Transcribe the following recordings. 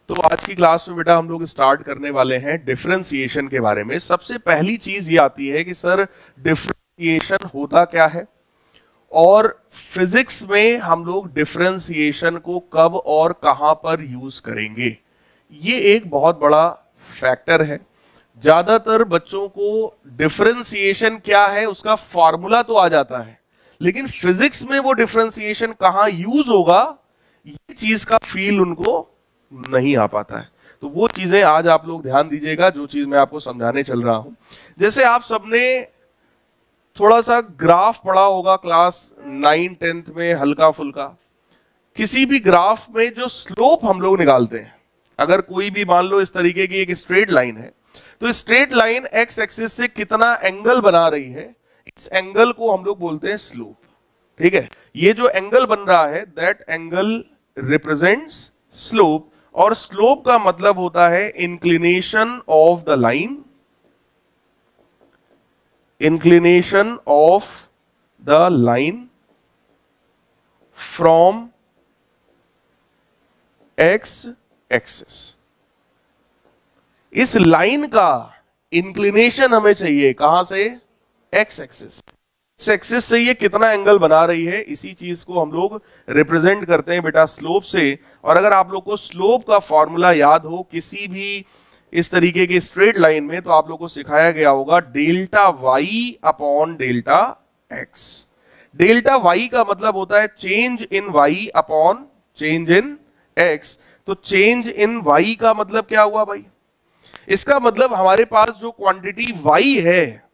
तो आज की क्लास में बेटा हम लोग स्टार्ट करने वाले हैं डिफरेंशिएशन के बारे में। सबसे पहली चीज ये आती है कि सर डिफरेंशिएशन होता क्या है, और फिजिक्स में हम लोग डिफरेंशिएशन को कब और कहां पर यूज करेंगे। ये एक बहुत बड़ा फैक्टर है। ज्यादातर बच्चों को डिफरेंशिएशन क्या है उसका फॉर्मूला तो आ जाता है, लेकिन फिजिक्स में वो डिफरेंशिएशन कहां यूज होगा ये चीज का फील उनको नहीं आ पाता है। तो वो चीजें आज आप लोग ध्यान दीजिएगा, जो चीज मैं आपको समझाने चल रहा हूं। जैसे आप सबने थोड़ा सा ग्राफ पढ़ा होगा क्लास 9 10th में, हल्का फुल्का। किसी भी ग्राफ में जो स्लोप हम लोग निकालते हैं, अगर कोई भी मान लो इस तरीके की एक स्ट्रेट लाइन है, तो स्ट्रेट लाइन एक्स एक्सिस से कितना एंगल बना रही है, इस एंगल को हम लोग बोलते हैं स्लोप। ठीक है, ये जो एंगल बन रहा है दैट एंगल रिप्रेजेंट्स स्लोप, और स्लोप का मतलब होता है inclination of the line, inclination of the line from x axis. इस लाइन का इंक्लिनेशन हमें चाहिए कहां से, एक्स एक्सिस। इस एक्सिस से ये कितना एंगल बना रही है, इसी चीज को हम लोग रिप्रेजेंट करते हैं बेटा स्लोप से। और अगर आप लोग को स्लोप का फॉर्मूला याद हो किसी भी इस तरीके की स्ट्रेट लाइन में, तो आप लोग को सिखाया गया होगा delta Y upon delta x. Delta y का मतलब होता है change in Y upon change in x. तो चेंज इन वाई का मतलब क्या हुआ भाई, इसका मतलब हमारे पास जो क्वांटिटी वाई है,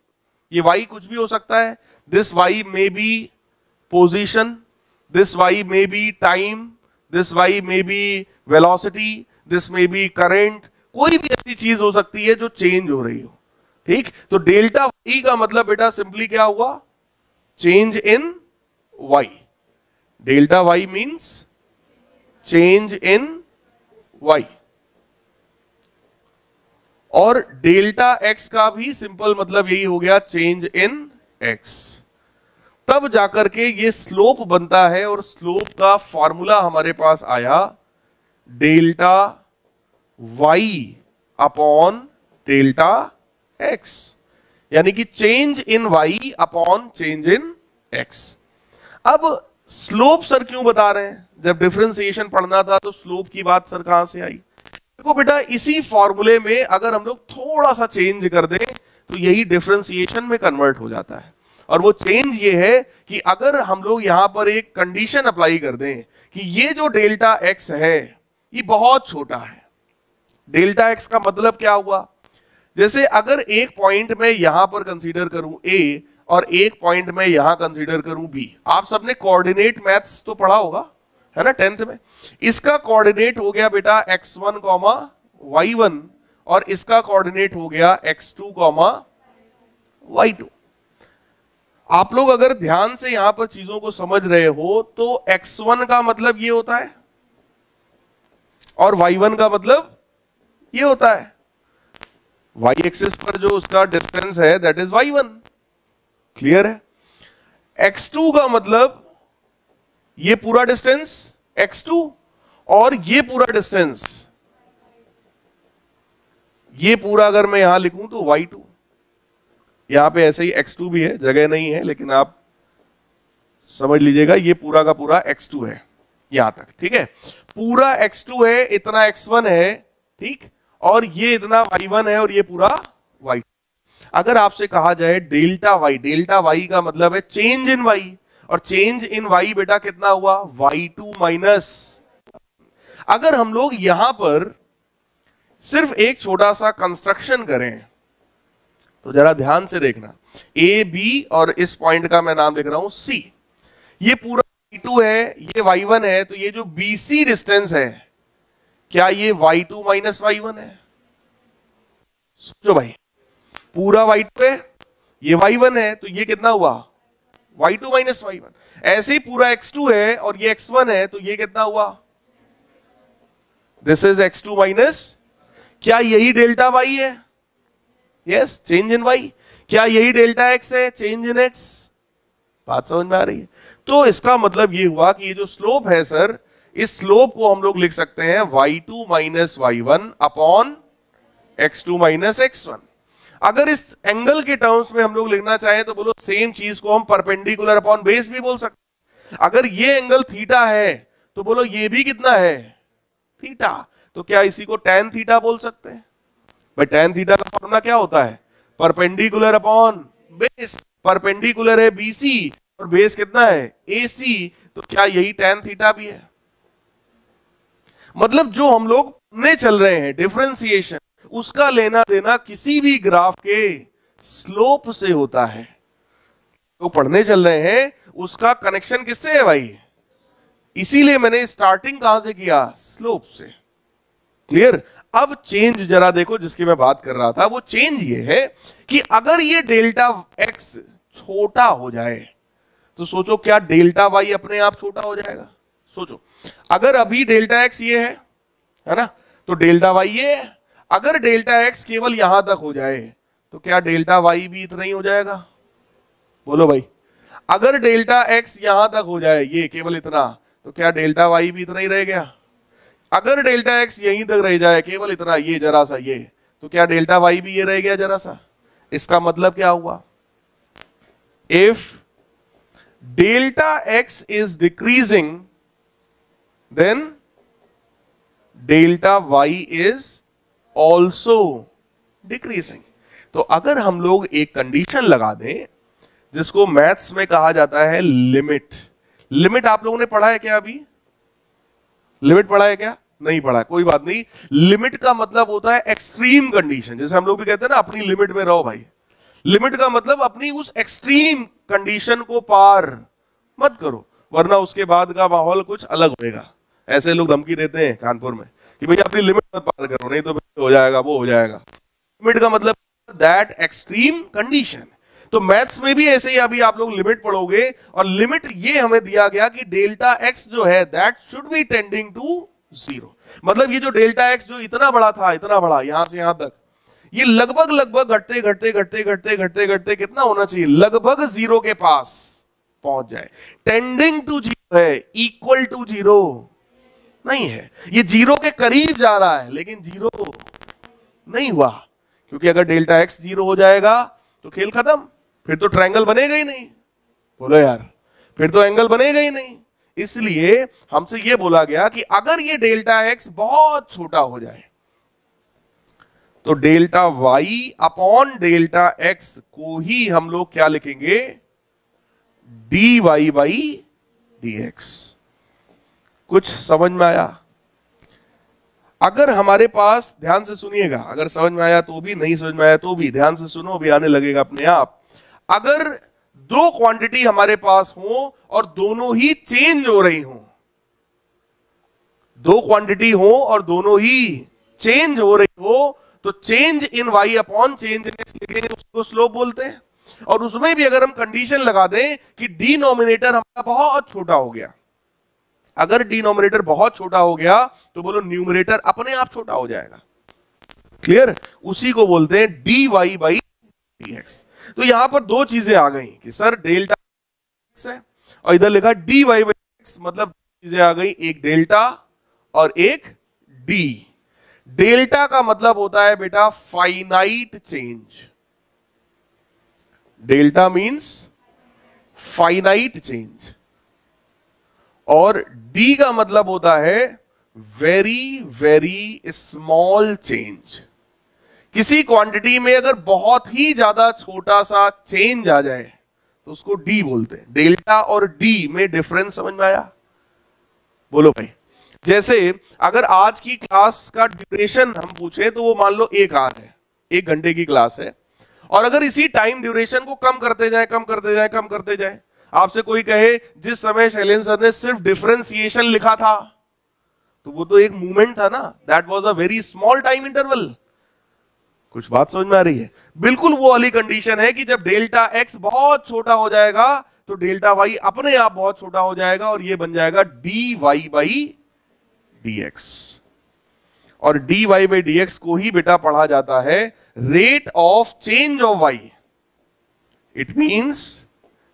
ये वाई कुछ भी हो सकता है। This y may be position, this y may be time, this y may be velocity, this may be current, कोई भी ऐसी चीज हो सकती है जो चेंज हो रही हो। ठीक, तो डेल्टा वाई का मतलब बेटा सिंपली क्या हुआ, change in y. Delta y means change in y. और डेल्टा एक्स का भी सिंपल मतलब यही हो गया, चेंज इन एक्स। तब जाकर के ये स्लोप बनता है, और स्लोप का फॉर्मूला हमारे पास आया delta Y upon delta x, यानी कि change in Y upon change in x. अब स्लोप सर क्यों बता रहे हैं, जब डिफरेंशिएशन पढ़ना था तो स्लोप की बात सर कहां से आई। देखो बेटा, इसी फॉर्मूले में अगर हम लोग थोड़ा सा चेंज कर दें तो यही डिफरेंशिएशन में कन्वर्ट हो जाता है। और वो चेंज ये है कि अगर हम लोग यहां पर एक कंडीशन अप्लाई कर दें कि ये जो डेल्टा एक्स है ये बहुत छोटा है। डेल्टा एक्स का मतलब क्या हुआ, जैसे अगर एक पॉइंट में यहां पर कंसीडर करूं ए, और एक पॉइंट में यहां कंसीडर करूं बी। आप सबने कोऑर्डिनेट मैथ्स तो पढ़ा होगा, है ना, 10th में। इसका कोऑर्डिनेट हो गया बेटा x1, y1, और इसका कोऑर्डिनेट हो गया x2, y2। आप लोग अगर ध्यान से यहां पर चीजों को समझ रहे हो तो x1 का मतलब ये होता है, और y1 का मतलब ये होता है। y एक्सिस पर जो उसका डिस्टेंस है दैट इज y1। क्लियर है। x2 का मतलब ये पूरा डिस्टेंस x2, और ये पूरा डिस्टेंस, ये पूरा अगर मैं यहां लिखूं तो y2। यहां पे ऐसे ही x2 भी है, जगह नहीं है, लेकिन आप समझ लीजिएगा ये पूरा का पूरा x2 है यहां तक। ठीक है, पूरा x2 है, इतना x1 है, ठीक, और ये इतना y1 है, और ये पूरा y2। अगर आपसे कहा जाए डेल्टा वाई का मतलब है चेंज इन वाई, और चेंज इन वाई बेटा कितना हुआ, y2 माइनस। अगर हम लोग यहां पर सिर्फ एक छोटा सा कंस्ट्रक्शन करें तो जरा ध्यान से देखना, ए बी, और इस पॉइंट का मैं नाम लिख रहा हूं सी। ये पूरा y2 है, ये y1 है, तो ये जो BC डिस्टेंस है क्या ये y2 माइनस y1 है। सोचो भाई, पूरा y2 है, ये y1 है, तो ये कितना हुआ, y2 माइनस y1। ऐसे ही पूरा x2 है और ये x1 है, तो ये कितना हुआ, दिस इज x2 माइनस, क्या यही डेल्टा y है, यस, चेंज इन y। क्या यही डेल्टा x है, चेंज इन x। बात समझ में आ रही है। तो इसका मतलब ये हुआ कि ये जो स्लोप है सर, इस स्लोप को हम लोग लिख सकते हैं y2 minus y1 upon x2 minus x1। अगर इस एंगल के टर्म्स में हम लोग लिखना चाहें तो बोलो सेम चीज को हम परपेंडिकुलर अपॉन बेस भी बोल सकते हैं। अगर ये एंगल थीटा है तो बोलो ये भी कितना है, थीटा। तो क्या इसी को tan थीटा बोल सकते हैं? भाई tan थीटा का फॉर्मूला क्या होता है, परपेंडिकुलर अपॉन बेस। परपेंडिकुलर है BC और बेस कितना है AC, तो क्या यही tan थीटा भी है? मतलब जो हम लोग पढ़ने चल रहे हैं डिफरेंशिएशन, उसका लेना देना किसी भी ग्राफ के स्लोप से होता है। तो पढ़ने चल रहे हैं उसका कनेक्शन किससे है भाई? इसीलिए मैंने स्टार्टिंग कहां से किया, स्लोप से। क्लियर? अब चेंज जरा देखो जिसकी मैं बात कर रहा था, वो चेंज ये है कि अगर ये डेल्टा x छोटा हो जाए तो सोचो क्या डेल्टा y अपने आप छोटा हो जाएगा? सोचो, अगर अभी डेल्टा x ये है ना, तो डेल्टा y ये है। अगर डेल्टा x केवल यहां तक हो जाए तो क्या डेल्टा y भी इतना ही हो जाएगा? बोलो भाई, अगर डेल्टा x यहां तक हो जाए, ये केवल इतना, तो क्या डेल्टा y भी इतना ही रह गया? अगर डेल्टा x यहीं तक रह जाए केवल इतना, ये जरा सा ये, तो क्या डेल्टा y भी ये रह गया जरा सा? इसका मतलब क्या हुआ? If delta x is decreasing then delta y is also decreasing। तो अगर हम लोग एक कंडीशन लगा दें जिसको मैथ्स में कहा जाता है लिमिट। लिमिट आप लोगों ने पढ़ा है क्या? अभी लिमिट पढ़ा है क्या? नहीं पढ़ा, कोई बात नहीं। लिमिट का मतलब होता है एक्सट्रीम कंडीशन। जैसे हम लोग भी कहते हैं ना अपनी लिमिट में रहो भाई। लिमिट का मतलब अपनी उस एक्सट्रीम कंडीशन को पार मत करो, वरना उसके बाद का माहौल कुछ अलग होगा। ऐसे लोग धमकी देते हैं कानपुर में कि भैया अपनी लिमिट मत पार करो, नहीं तो हो जाएगा, वो हो जाएगा। लिमिट का मतलब दैट एक्सट्रीम कंडीशन। तो मैथ्स में भी ऐसे ही अभी आप लोग लिमिट पढ़ोगे, और लिमिट ये हमें दिया गया कि डेल्टा x जो है that should be tending to 0। मतलब ये जो डेल्टा x जो इतना बड़ा था, इतना बड़ा यहां से यहां तक, ये लगभग लगभग घटते घटते घटते घटते घटते घटते कितना होना चाहिए, लगभग 0 के पास पहुंच जाए। टेंडिंग टू 0 है, इक्वल टू 0 नहीं है। ये 0 के करीब जा रहा है लेकिन 0 नहीं हुआ, क्योंकि अगर डेल्टा x 0 हो जाएगा तो खेल खत्म, फिर तो ट्रायंगल बनेगा ही नहीं। बोलो यार, फिर तो एंगल बनेगा ही नहीं। इसलिए हमसे यह बोला गया कि अगर ये डेल्टा x बहुत छोटा हो जाए तो delta y upon delta x को ही हम लोग क्या लिखेंगे, dy बाई dx। कुछ समझ में आया? अगर हमारे पास, ध्यान से सुनिएगा, अगर समझ में आया तो भी, नहीं समझ में आया तो भी ध्यान से सुनो, अभी आने लगेगा अपने आप। अगर दो क्वांटिटी हमारे पास हो और दोनों ही चेंज हो रही हो, दो क्वांटिटी हो और दोनों ही चेंज हो रही हो, तो चेंज इन y अपॉन चेंज इन x लिखेंगे, उसको स्लोप बोलते हैं। और उसमें भी अगर हम कंडीशन लगा दें कि डिनोमिनेटर हमारा बहुत छोटा हो गया, अगर डिनोमिनेटर बहुत छोटा हो गया तो बोलो न्यूमरेटर अपने आप छोटा हो जाएगा। क्लियर? उसी को बोलते हैं dy बाई dx। तो यहां पर दो चीजें आ गई कि सर डेल्टा x है और इधर लिखा dy बाई dx, मतलब चीजें आ गई, एक डेल्टा और एक d। डेल्टा का मतलब होता है बेटा finite change. Delta means finite change, और d का मतलब होता है वेरी वेरी स्मॉल चेंज। किसी क्वांटिटी में अगर बहुत ही ज्यादा छोटा सा चेंज आ जाए तो उसको d बोलते हैं। डेल्टा और d में डिफरेंस समझ में आया? बोलो भाई। जैसे अगर आज की क्लास का ड्यूरेशन हम पूछे तो वो मान लो 1 आवर है, 1 घंटे की क्लास है, और अगर इसी टाइम ड्यूरेशन को कम करते जाए, कम करते जाए, कम करते जाए, आपसे कोई कहे जिस समय शैलेंद्र सर ने सिर्फ डिफरेंशिएशन लिखा था तो वो तो एक मूवमेंट था ना, that was a very small time interval. कुछ बात समझ में आ रही है? बिल्कुल वो वाली कंडीशन है कि जब डेल्टा x बहुत छोटा हो जाएगा तो डेल्टा y अपने आप बहुत छोटा हो जाएगा और ये बन जाएगा dy बाई dx। और dy बाई dx को ही बेटा पढ़ा जाता है rate of change of y। It means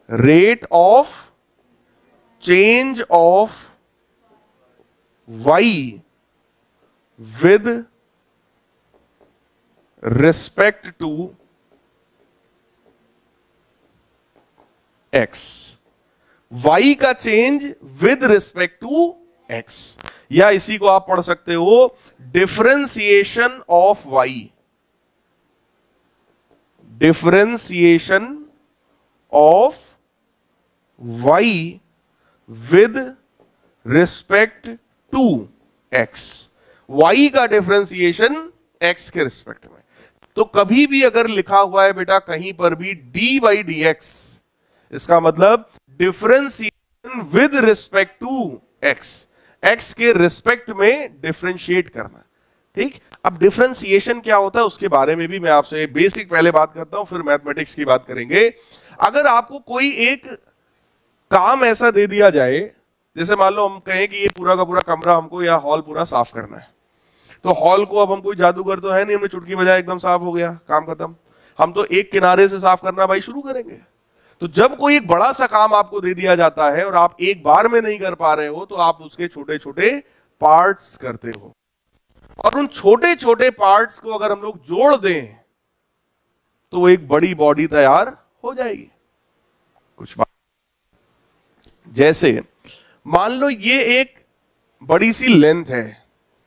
rate of change of y with respect to x, y का चेंज विद रिस्पेक्ट टू x, या इसी को आप पढ़ सकते हो differentiation of y, differentiation of y with respect to x, y का डिफरेंशिएशन x के रिस्पेक्ट में। तो कभी भी अगर लिखा हुआ है बेटा कहीं पर भी d बाई डी एक्स, इसका मतलब differentiation with respect to x, x के रिस्पेक्ट में डिफरेंशिएट करना। ठीक, अब डिफरेंशिएशन क्या होता है उसके बारे में भी मैं आपसे बेसिक पहले बात करता हूं, फिर मैथमेटिक्स की बात करेंगे। अगर आपको कोई एक काम ऐसा दे दिया जाए, जैसे मान लो हम कहें कि ये पूरा का पूरा कमरा हमको या हॉल पूरा साफ करना है, तो हॉल को अब हम कोई जादूगर तो है नहीं, हमने चुटकी बजाए एकदम साफ हो गया, काम खत्म। हम तो एक किनारे से साफ करना भाई शुरू करेंगे। तो जब कोई एक बड़ा सा काम आपको दे दिया जाता है और आप एक बार में नहीं कर पा रहे हो, तो आप उसके छोटे छोटे पार्ट्स करते हो, और उन छोटे छोटे पार्ट्स को अगर हम लोग जोड़ दें तो एक बड़ी बॉडी तैयार हो जाएगी। कुछ बात जैसे मान लो ये एक बड़ी सी लेंथ है,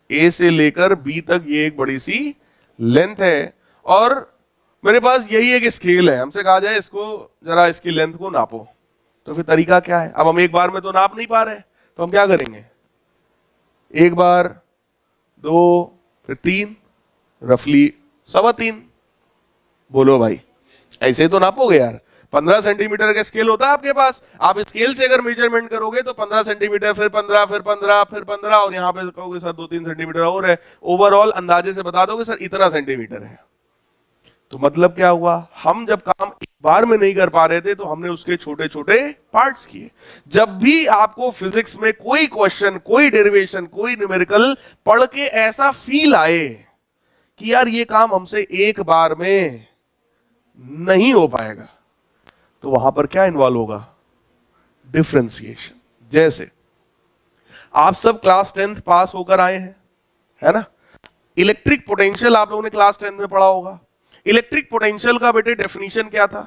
ए से लेकर बी तक ये एक बड़ी सी लेंथ है, और मेरे पास यही एक स्केल है, हमसे कहा जाए इसको जरा इसकी लेंथ को नापो, तो फिर तरीका क्या है? अब हम एक बार में तो नाप नहीं पा रहे, तो हम क्या करेंगे? एक बार, दो, फिर तीन, रफली 3.25। बोलो भाई, ऐसे ही तो नापोगे यार। 15 सेंटीमीटर का स्केल होता है आपके पास, आप स्केल से अगर मेजरमेंट करोगे तो 15 सेंटीमीटर, फिर 15, फिर 15, फिर 15, और यहां पे कहोगे सर 2-3 सेंटीमीटर और है, ओवरऑल अंदाजे से बता दोगे सर इतना सेंटीमीटर है। तो मतलब क्या हुआ? हम जब काम एक बार में नहीं कर पा रहे थे तो हमने उसके छोटे छोटे पार्ट्स किए। जब भी आपको फिजिक्स में कोई क्वेश्चन, कोई डेरिवेशन, कोई न्यूमेरिकल पढ़ के ऐसा फील आए कि यार ये काम हमसे एक बार में नहीं हो पाएगा, तो वहां पर क्या इन्वॉल्व होगा? डिफरेंशिएशन। जैसे आप सब क्लास 10th पास होकर आए हैं, है ना? इलेक्ट्रिक पोटेंशियल आप लोगों ने क्लास 10 में पढ़ा होगा। इलेक्ट्रिक पोटेंशियल का बेटे डेफिनेशन क्या था?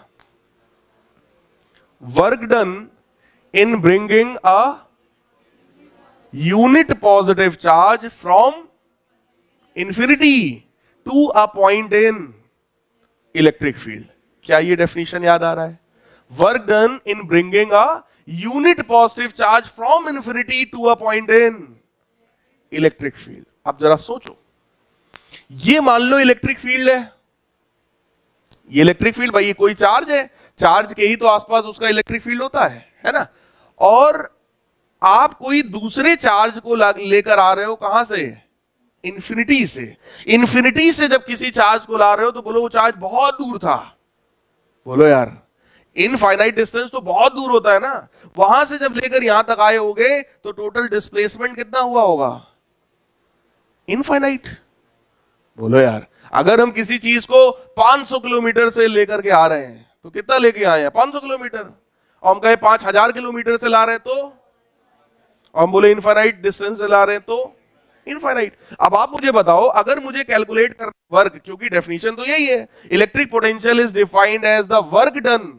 Work done in bringing a unit positive charge from infinity to a point in electric field. क्या ये डेफिनेशन याद आ रहा है? Work done in bringing a unit positive charge from infinity to a point in electric field. अब जरा सोचो, ये मान लो इलेक्ट्रिक फील्ड है, ये इलेक्ट्रिक फील्ड भाई, ये कोई चार्ज है, चार्ज के ही तो आसपास उसका इलेक्ट्रिक फील्ड होता है ना? और आप कोई दूसरे चार्ज को लेकर आ रहे हो, कहां से? इंफिनिटी से। इंफिनिटी से जब किसी चार्ज को ला रहे हो तो बोलो वो चार्ज बहुत दूर था। बोलो यार, इनफाइनाइट डिस्टेंस तो बहुत दूर होता है ना, वहां से जब लेकर यहां तक आए होगे तो टोटल डिस्प्लेसमेंट कितना हुआ होगा? इनफाइनाइट। बोलो यार, अगर हम किसी चीज को 500 किलोमीटर से लेकर के आ रहे हैं तो कितना लेके आए हैं? 500 किलोमीटर। और हम कहे 5000 किलोमीटर से ला रहे हैं तो, और हम बोले इनफाइनाइट डिस्टेंस से ला रहे हैं तो इनफाइनाइट। अब आप मुझे बताओ, अगर मुझे कैलकुलेट करना वर्क, क्योंकि डेफिनेशन तो यही है, electric potential is defined as the work done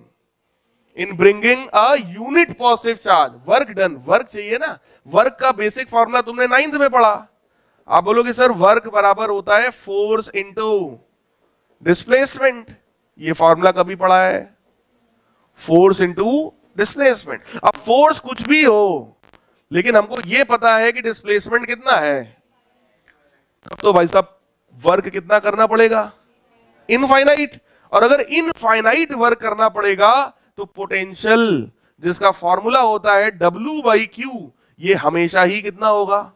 in bringing a unit positive charge. Work done, work चाहिए ना, वर्क का बेसिक फॉर्मूला तुमने 9th में पढ़ा। आप बोलोगे सर वर्क बराबर होता है फोर्स इंटू डिस्प्लेसमेंट। ये फॉर्मूला कभी पढ़ा है? Force into displacement. अब फोर्स कुछ भी हो, लेकिन हमको ये पता है कि डिस्प्लेसमेंट कितना है, तब तो भाई साहब वर्क कितना करना पड़ेगा? इनफाइनाइट। और अगर इनफाइनाइट वर्क करना पड़ेगा तो पोटेंशियल जिसका फॉर्मूला होता है W/Q, ये हमेशा ही कितना होगा?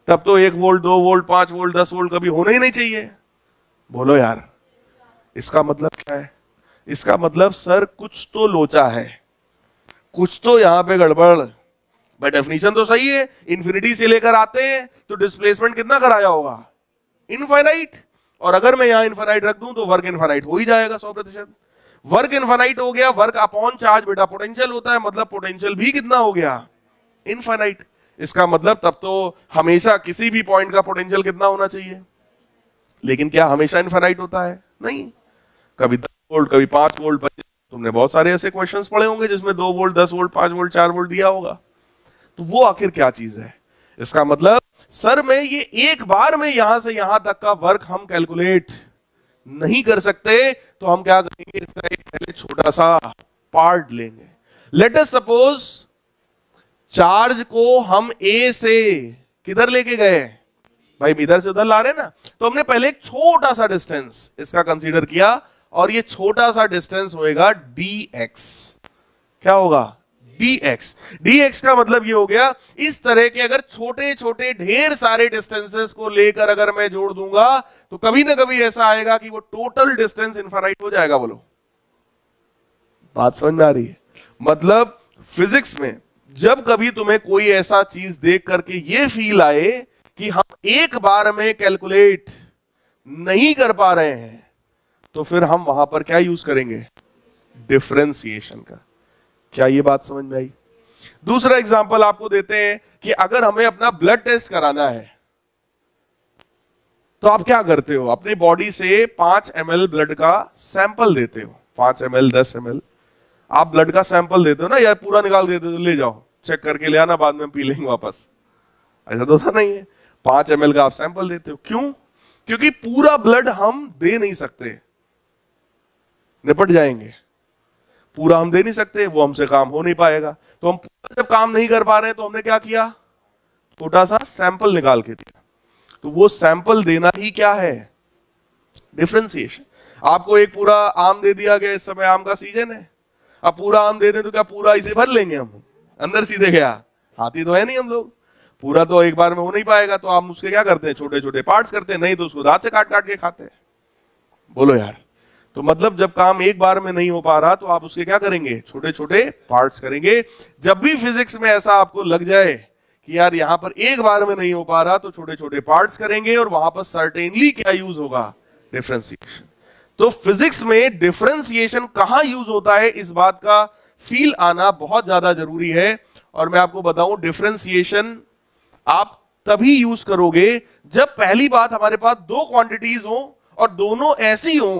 तब तो 1 वोल्ट, 2 वोल्ट, 5 वोल्ट, 10 वोल्ट कभी होना ही नहीं चाहिए। बोलो यार, इसका मतलब क्या है? इसका मतलब सर कुछ तो लोचा है, कुछ तो यहां पे गड़बड़। भाई डेफिनेशन तो सही है, इंफिनिटी से लेकर आते हैं तो डिस्प्लेसमेंट कितना कराया होगा? इनफाइनाइट। और अगर मैं यहां इनफाइनाइट रख दूं तो वर्क इनफाइनाइट हो ही जाएगा 100%। वर्क इनफाइनाइट हो गया, वर्क अपॉन चार्ज बेटा पोटेंशियल होता है, मतलब पोटेंशियल भी कितना हो गया? इनफाइनाइट। इसका मतलब तब तो हमेशा किसी भी पॉइंट का पोटेंशियल कितना होना चाहिए, लेकिन क्या हमेशा इनफाइनाइट होता है? नहीं, कभी 10 वोल्ट, कभी 5 वोल्ट। तुमने बहुत सारे ऐसे क्वेश्चंस पढ़े होंगे जिसमें 2 वोल्ट, 10 वोल्ट, 5 वोल्ट, 4 वोल्ट दिया होगा। तो वो आखिर क्या चीज है? इसका मतलब सर में ये एक बार में यहां से यहां तक का वर्क हम कैलकुलेट नहीं कर सकते, तो हम क्या करेंगे, इसका एक पहले छोटा सा पार्ट लेंगे। लेट अस सपोज चार्ज को हम ए से किधर लेके गए भाई, इधर से उधर ला रहे ना, तो हमने पहले एक छोटा सा डिस्टेंस इसका कंसीडर किया, और ये छोटा सा डिस्टेंस होएगा dx। क्या होगा? dx। dx का मतलब ये हो गया, इस तरह के अगर छोटे छोटे ढेर सारे डिस्टेंसेस को लेकर अगर मैं जोड़ दूंगा तो कभी ना कभी ऐसा आएगा कि वो टोटल डिस्टेंस इनफाइनाइट हो जाएगा। बोलो, बात समझ में आ रही है? मतलब फिजिक्स में जब कभी तुम्हें कोई ऐसा चीज देख करके ये फील आए कि हम एक बार में कैलकुलेट नहीं कर पा रहे हैं, तो फिर हम वहां पर क्या यूज करेंगे? डिफरेंशिएशन का। क्या ये बात समझ में आई? दूसरा एग्जांपल आपको देते हैं कि अगर हमें अपना ब्लड टेस्ट कराना है, तो आप क्या करते हो? अपनी बॉडी से 5 ml ब्लड का सैंपल देते हो। 5 ml, 10 ml आप ब्लड का सैंपल देते हो ना, या पूरा निकाल देते हो, ले जाओ चेक करके ले आना, बाद में पी लेंगे वापस, ऐसा तो होता नहीं है। 5 ml का आप सैंपल देते हो, क्यों? क्योंकि पूरा ब्लड हम दे नहीं सकते, निपट जाएंगे। पूरा हम दे नहीं सकते, वो हमसे काम हो नहीं पाएगा। तो हम पूरा जब काम नहीं कर पा रहे हैं, तो हमने क्या किया? छोटा सा सैंपल निकाल के दिया। तो वो सैंपल देना ही क्या है? डिफरेंशिएशन। आपको एक पूरा आम दे दिया गया, इस समय आम का सीजन है, अब पूरा आम दे दें तो क्या पूरा इसे भर लेंगे हम अंदर सीधे? गया, हाथी तो है नहीं हम लोग, पूरा तो एक बार में हो नहीं पाएगा। तो हम उसके क्या करते हैं? छोटे छोटे पार्ट्स करते हैं, नहीं तो उसको दांत से काट काट के खाते हैं। बोलो यार, तो मतलब जब काम एक बार में नहीं हो पा रहा, तो आप उसके क्या करेंगे? छोटे छोटे पार्ट्स करेंगे। जब भी फिजिक्स में ऐसा आपको लग जाए कि यार यहां पर एक बार में नहीं हो पा रहा, तो छोटे छोटे पार्ट्स करेंगे, और वहां पर सर्टेनली क्या यूज होगा? डिफरेंशिएशन। तो फिजिक्स में डिफरेंशिएशन कहां यूज होता है, इस बात का फील आना बहुत ज्यादा जरूरी है। और मैं आपको बताऊं, डिफरेंशिएशन आप तभी यूज करोगे जब पहली बात हमारे पास 2 क्वांटिटीज हो और दोनों ऐसी हो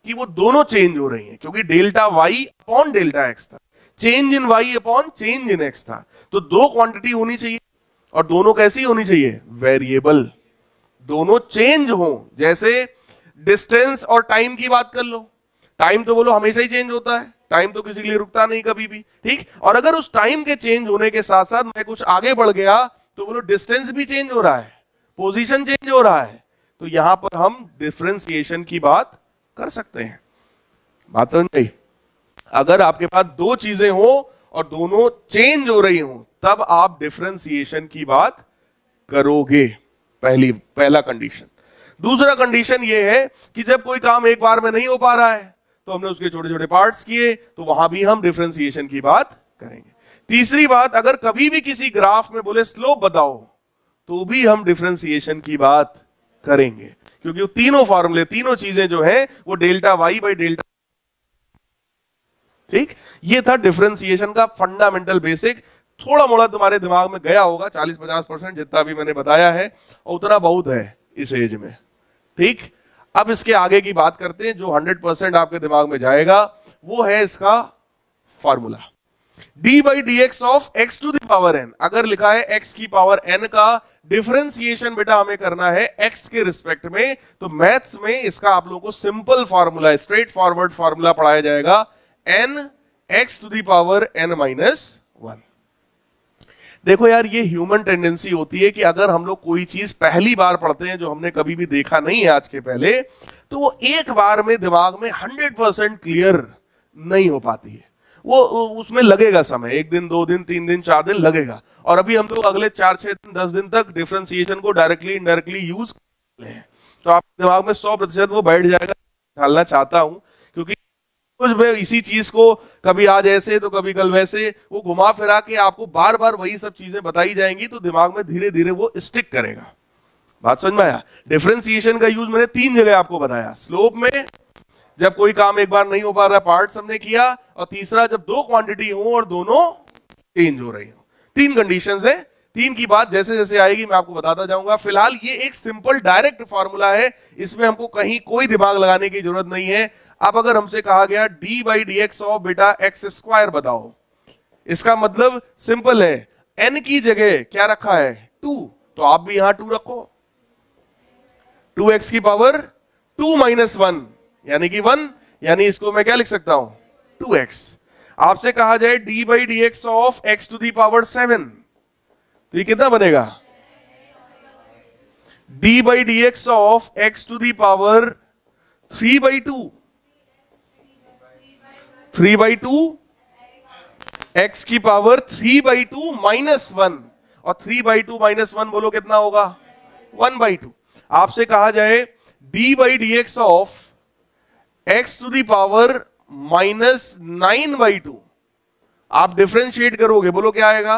कि वो दोनों चेंज हो रही हैं, क्योंकि delta Y upon delta X था, change in Y upon change in X था। तो 2 क्वांटिटी होनी चाहिए, और दोनों कैसी होनी चाहिए? वेरिएबल, दोनों चेंज हो। जैसे डिस्टेंस और टाइम की बात कर लो, टाइम तो बोलो हमेशा ही चेंज होता है, टाइम तो किसी के लिए रुकता नहीं कभी भी, ठीक। और अगर उस टाइम के चेंज होने के साथ साथ मैं कुछ आगे बढ़ गया, तो बोलो डिस्टेंस भी चेंज हो रहा है, पोजीशन चेंज हो रहा है। तो यहां पर हम डिफरेंशिएशन की बात कर सकते हैं। बात समझ गई? अगर आपके पास 2 चीजें हो और दोनों चेंज हो रही हो, तब आप डिफरेंशिएशन की बात करोगे, पहला कंडीशन। दूसरा कंडीशन यह है कि जब कोई काम एक बार में नहीं हो पा रहा है, तो हमने उसके छोटे छोटे पार्ट्स किए, तो वहां भी हम डिफरेंशिएशन की बात करेंगे। तीसरी बात, अगर कभी भी किसी ग्राफ में बोले स्लोप बताओ, तो भी हम डिफरेंशिएशन की बात करेंगे, क्योंकि वो तीनों फॉर्मूले, तीनों चीजें जो है वो डेल्टा वाई बाई डेल्टा, ठीक। ये था डिफरेंशिएशन का फंडामेंटल बेसिक। थोड़ा मोड़ा तुम्हारे दिमाग में गया होगा, 40-50% जितना भी मैंने बताया है, और उतना बहुत है इस एज में, ठीक। अब इसके आगे की बात करते हैं। जो 100% आपके दिमाग में जाएगा वो है इसका formula, d by D x of x to the power n। अगर लिखा है x की पावर n का डिफरेंशिएशन बेटा हमें करना है x के रिस्पेक्ट में, तो मैथ्स में इसका आप लोगों को simple formula, straightforward formula पढ़ाया जाएगा, n x to the power n minus 1। देखो यार, ये ह्यूमन टेंडेंसी होती है कि अगर हम लोग कोई चीज पहली बार पढ़ते हैं जो हमने कभी भी देखा नहीं है आज के पहले, तो वो एक बार में दिमाग में 100% क्लियर नहीं हो पाती है। वो उसमें लगेगा समय, 1 दिन, 2 दिन, 3 दिन, 4 दिन लगेगा। और अभी हम लोग अगले 4-6 दिन, 10 दिन तक डिफरेंशिएशन को डायरेक्टली इनडायरेक्टली यूज कर रहे हैं, तो आपके दिमाग में 100% वो बैठ जाएगा। डालना चाहता हूं, क्योंकि कुछ भी इसी चीज को कभी आज ऐसे तो कभी कल वैसे, वो घुमा फिरा के आपको बार बार वही सब चीजें बताई जाएंगी, तो दिमाग में धीरे धीरे वो स्टिक करेगा। बात समझ में आया? डिफरेंशिएशन का यूज मैंने 3 जगह आपको बताया। स्लोप में जब कोई काम एक बार नहीं हो पा रहा, पार्ट्स हमने किया, और तीसरा जब 2 क्वांटिटी हो और दोनों चेंज हो रही हो। 3 कंडीशंस है, 3 की बात जैसे जैसे आएगी मैं आपको बताता जाऊंगा। फिलहाल ये एक सिंपल डायरेक्ट फॉर्मूला है, इसमें हमको कहीं कोई दिमाग लगाने की जरूरत नहीं है। अब अगर हमसे कहा गया D by D x of बेटा एक्स स्क्वायर बताओ, इसका मतलब सिंपल है, n की जगह क्या रखा है 2, तो आप भी यहां 2 रखो, 2x की पावर 2 माइनस 1 यानी कि 1, यानी इसको मैं क्या लिख सकता हूं 2x। आपसे कहा जाए d by D x of x to the power 7, तो ये कितना बनेगा d by D x of x to the power 3 by 2, 3 by 2 x की पावर 3 बाई 2 माइनस 1, और 3 बाई 2 माइनस 1 बोलो कितना होगा 1 बाई 2। आपसे कहा जाए d by D x of x to the power minus 9 by 2, आप डिफरेंशिएट करोगे बोलो क्या आएगा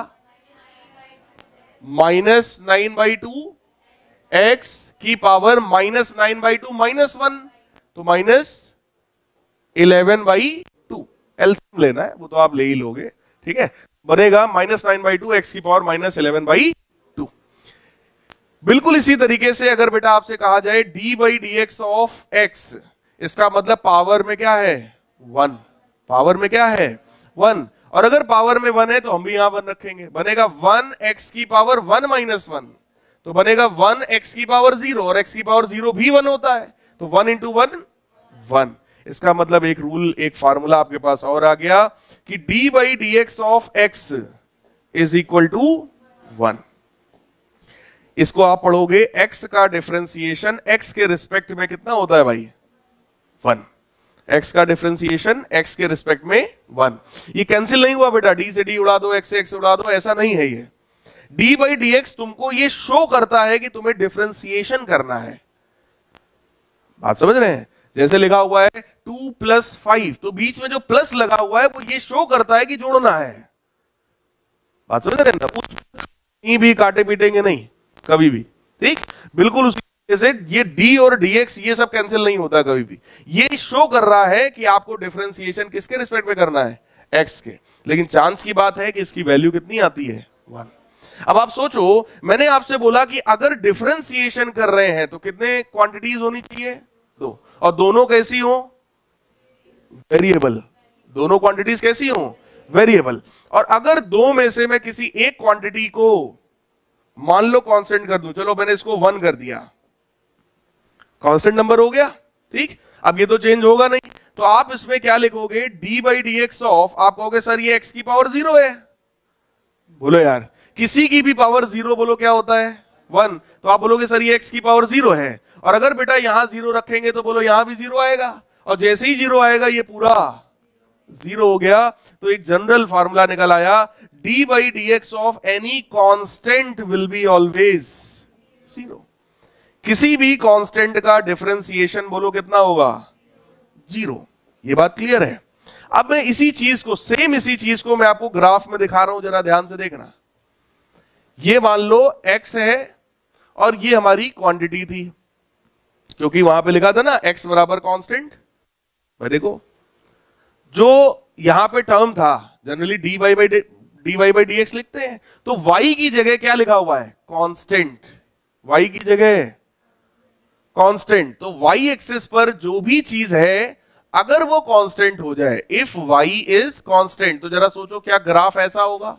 माइनस 9 बाई 2 x की पावर माइनस 9 बाई 2 माइनस 1, तो माइनस 11 बाई 2। एलसीएम लेना है वो तो आप ले ही लोगे, ठीक है, बनेगा माइनस 9 बाई 2 एक्स की पावर माइनस 11 बाई 2। बिल्कुल इसी तरीके से अगर बेटा आपसे कहा जाए d by D x of x, इसका मतलब पावर में क्या है 1, पावर में क्या है 1, और अगर पावर में 1 है तो हम भी यहां 1 रखेंगे, बनेगा 1 एक्स की पावर 1 माइनस 1, तो बनेगा 1 एक्स की पावर 0, और एक्स की पावर 0 भी 1 होता है, तो 1 इंटू 1 1। इसका मतलब एक रूल, एक फार्मूला आपके पास और आ गया कि d by D x of x is equal to 1। इसको आप पढ़ोगे x का डिफरेंशिएशन x के रिस्पेक्ट में कितना होता है भाई 1, x का डिफरेंशिएशन x के रिस्पेक्ट में 1। ये कैंसिल नहीं हुआ बेटा, d से d उड़ा दो, x से x उड़ा दो, ऐसा नहीं है। ये d बाई डी एक्स तुमको ये शो करता है कि तुम्हें डिफरेंशिएशन करना है, बात समझ रहे हैं। जैसे लिखा हुआ है 2 प्लस 5, तो बीच में जो प्लस लगा हुआ है वो ये शो करता है कि जोड़ना है, बात समझ रहे हैं ना, कहीं भी काटे पीटेंगे नहीं कभी भी, ठीक, बिल्कुल उसी तरीके से ये d और dx ये सब कैंसिल नहीं होता कभी भी, ये शो कर रहा है कि आपको डिफरेंशिएशन किसके रिस्पेक्ट में करना है x के, लेकिन चांस की बात है कि इसकी वैल्यू कितनी आती है 1। अब आप सोचो, मैंने आपसे बोला कि अगर डिफरेंशिएशन कर रहे हैं तो कितने क्वांटिटीज होनी चाहिए 2, और दोनों कैसी हो वेरिएबल, दोनों क्वांटिटीज कैसी हो वेरिएबल। और अगर दो में से मैं किसी एक क्वांटिटी को मान लो कांस्टेंट कर दूं, चलो मैंने इसको 1 कर दिया, कांस्टेंट नंबर हो गया, ठीक, अब ये तो चेंज होगा नहीं, तो आप इसमें क्या लिखोगे d by D x of, आप कहोगे सर ये x की पावर 0 है, बोलो यार किसी की भी पावर 0 बोलो क्या होता है 1, तो आप बोलोगे सर ये x की पावर 0 है, और अगर बेटा यहां 0 रखेंगे तो बोलो यहां भी 0 आएगा, और जैसे ही 0 आएगा ये पूरा 0 हो गया। तो एक जनरल फार्मूला निकल आया, d by D x of any constant will be always 0, किसी भी कांस्टेंट का डिफरेंशिएशन बोलो कितना होगा 0। ये बात क्लियर है। अब मैं इसी चीज को, सेम इसी चीज को मैं आपको ग्राफ में दिखा रहा हूं, जरा ध्यान से देखना। ये मान लो x है और ये हमारी क्वांटिटी थी, क्योंकि वहां पे लिखा था ना x बराबर कांस्टेंट, भाई देखो जो यहां पे टर्म था generally dy by D x लिखते हैं, तो y की जगह क्या लिखा हुआ है कांस्टेंट, y की जगह कांस्टेंट, तो y एक्सिस पर जो भी चीज है अगर वो कांस्टेंट हो जाए, इफ y इज कांस्टेंट, तो जरा सोचो क्या ग्राफ ऐसा होगा,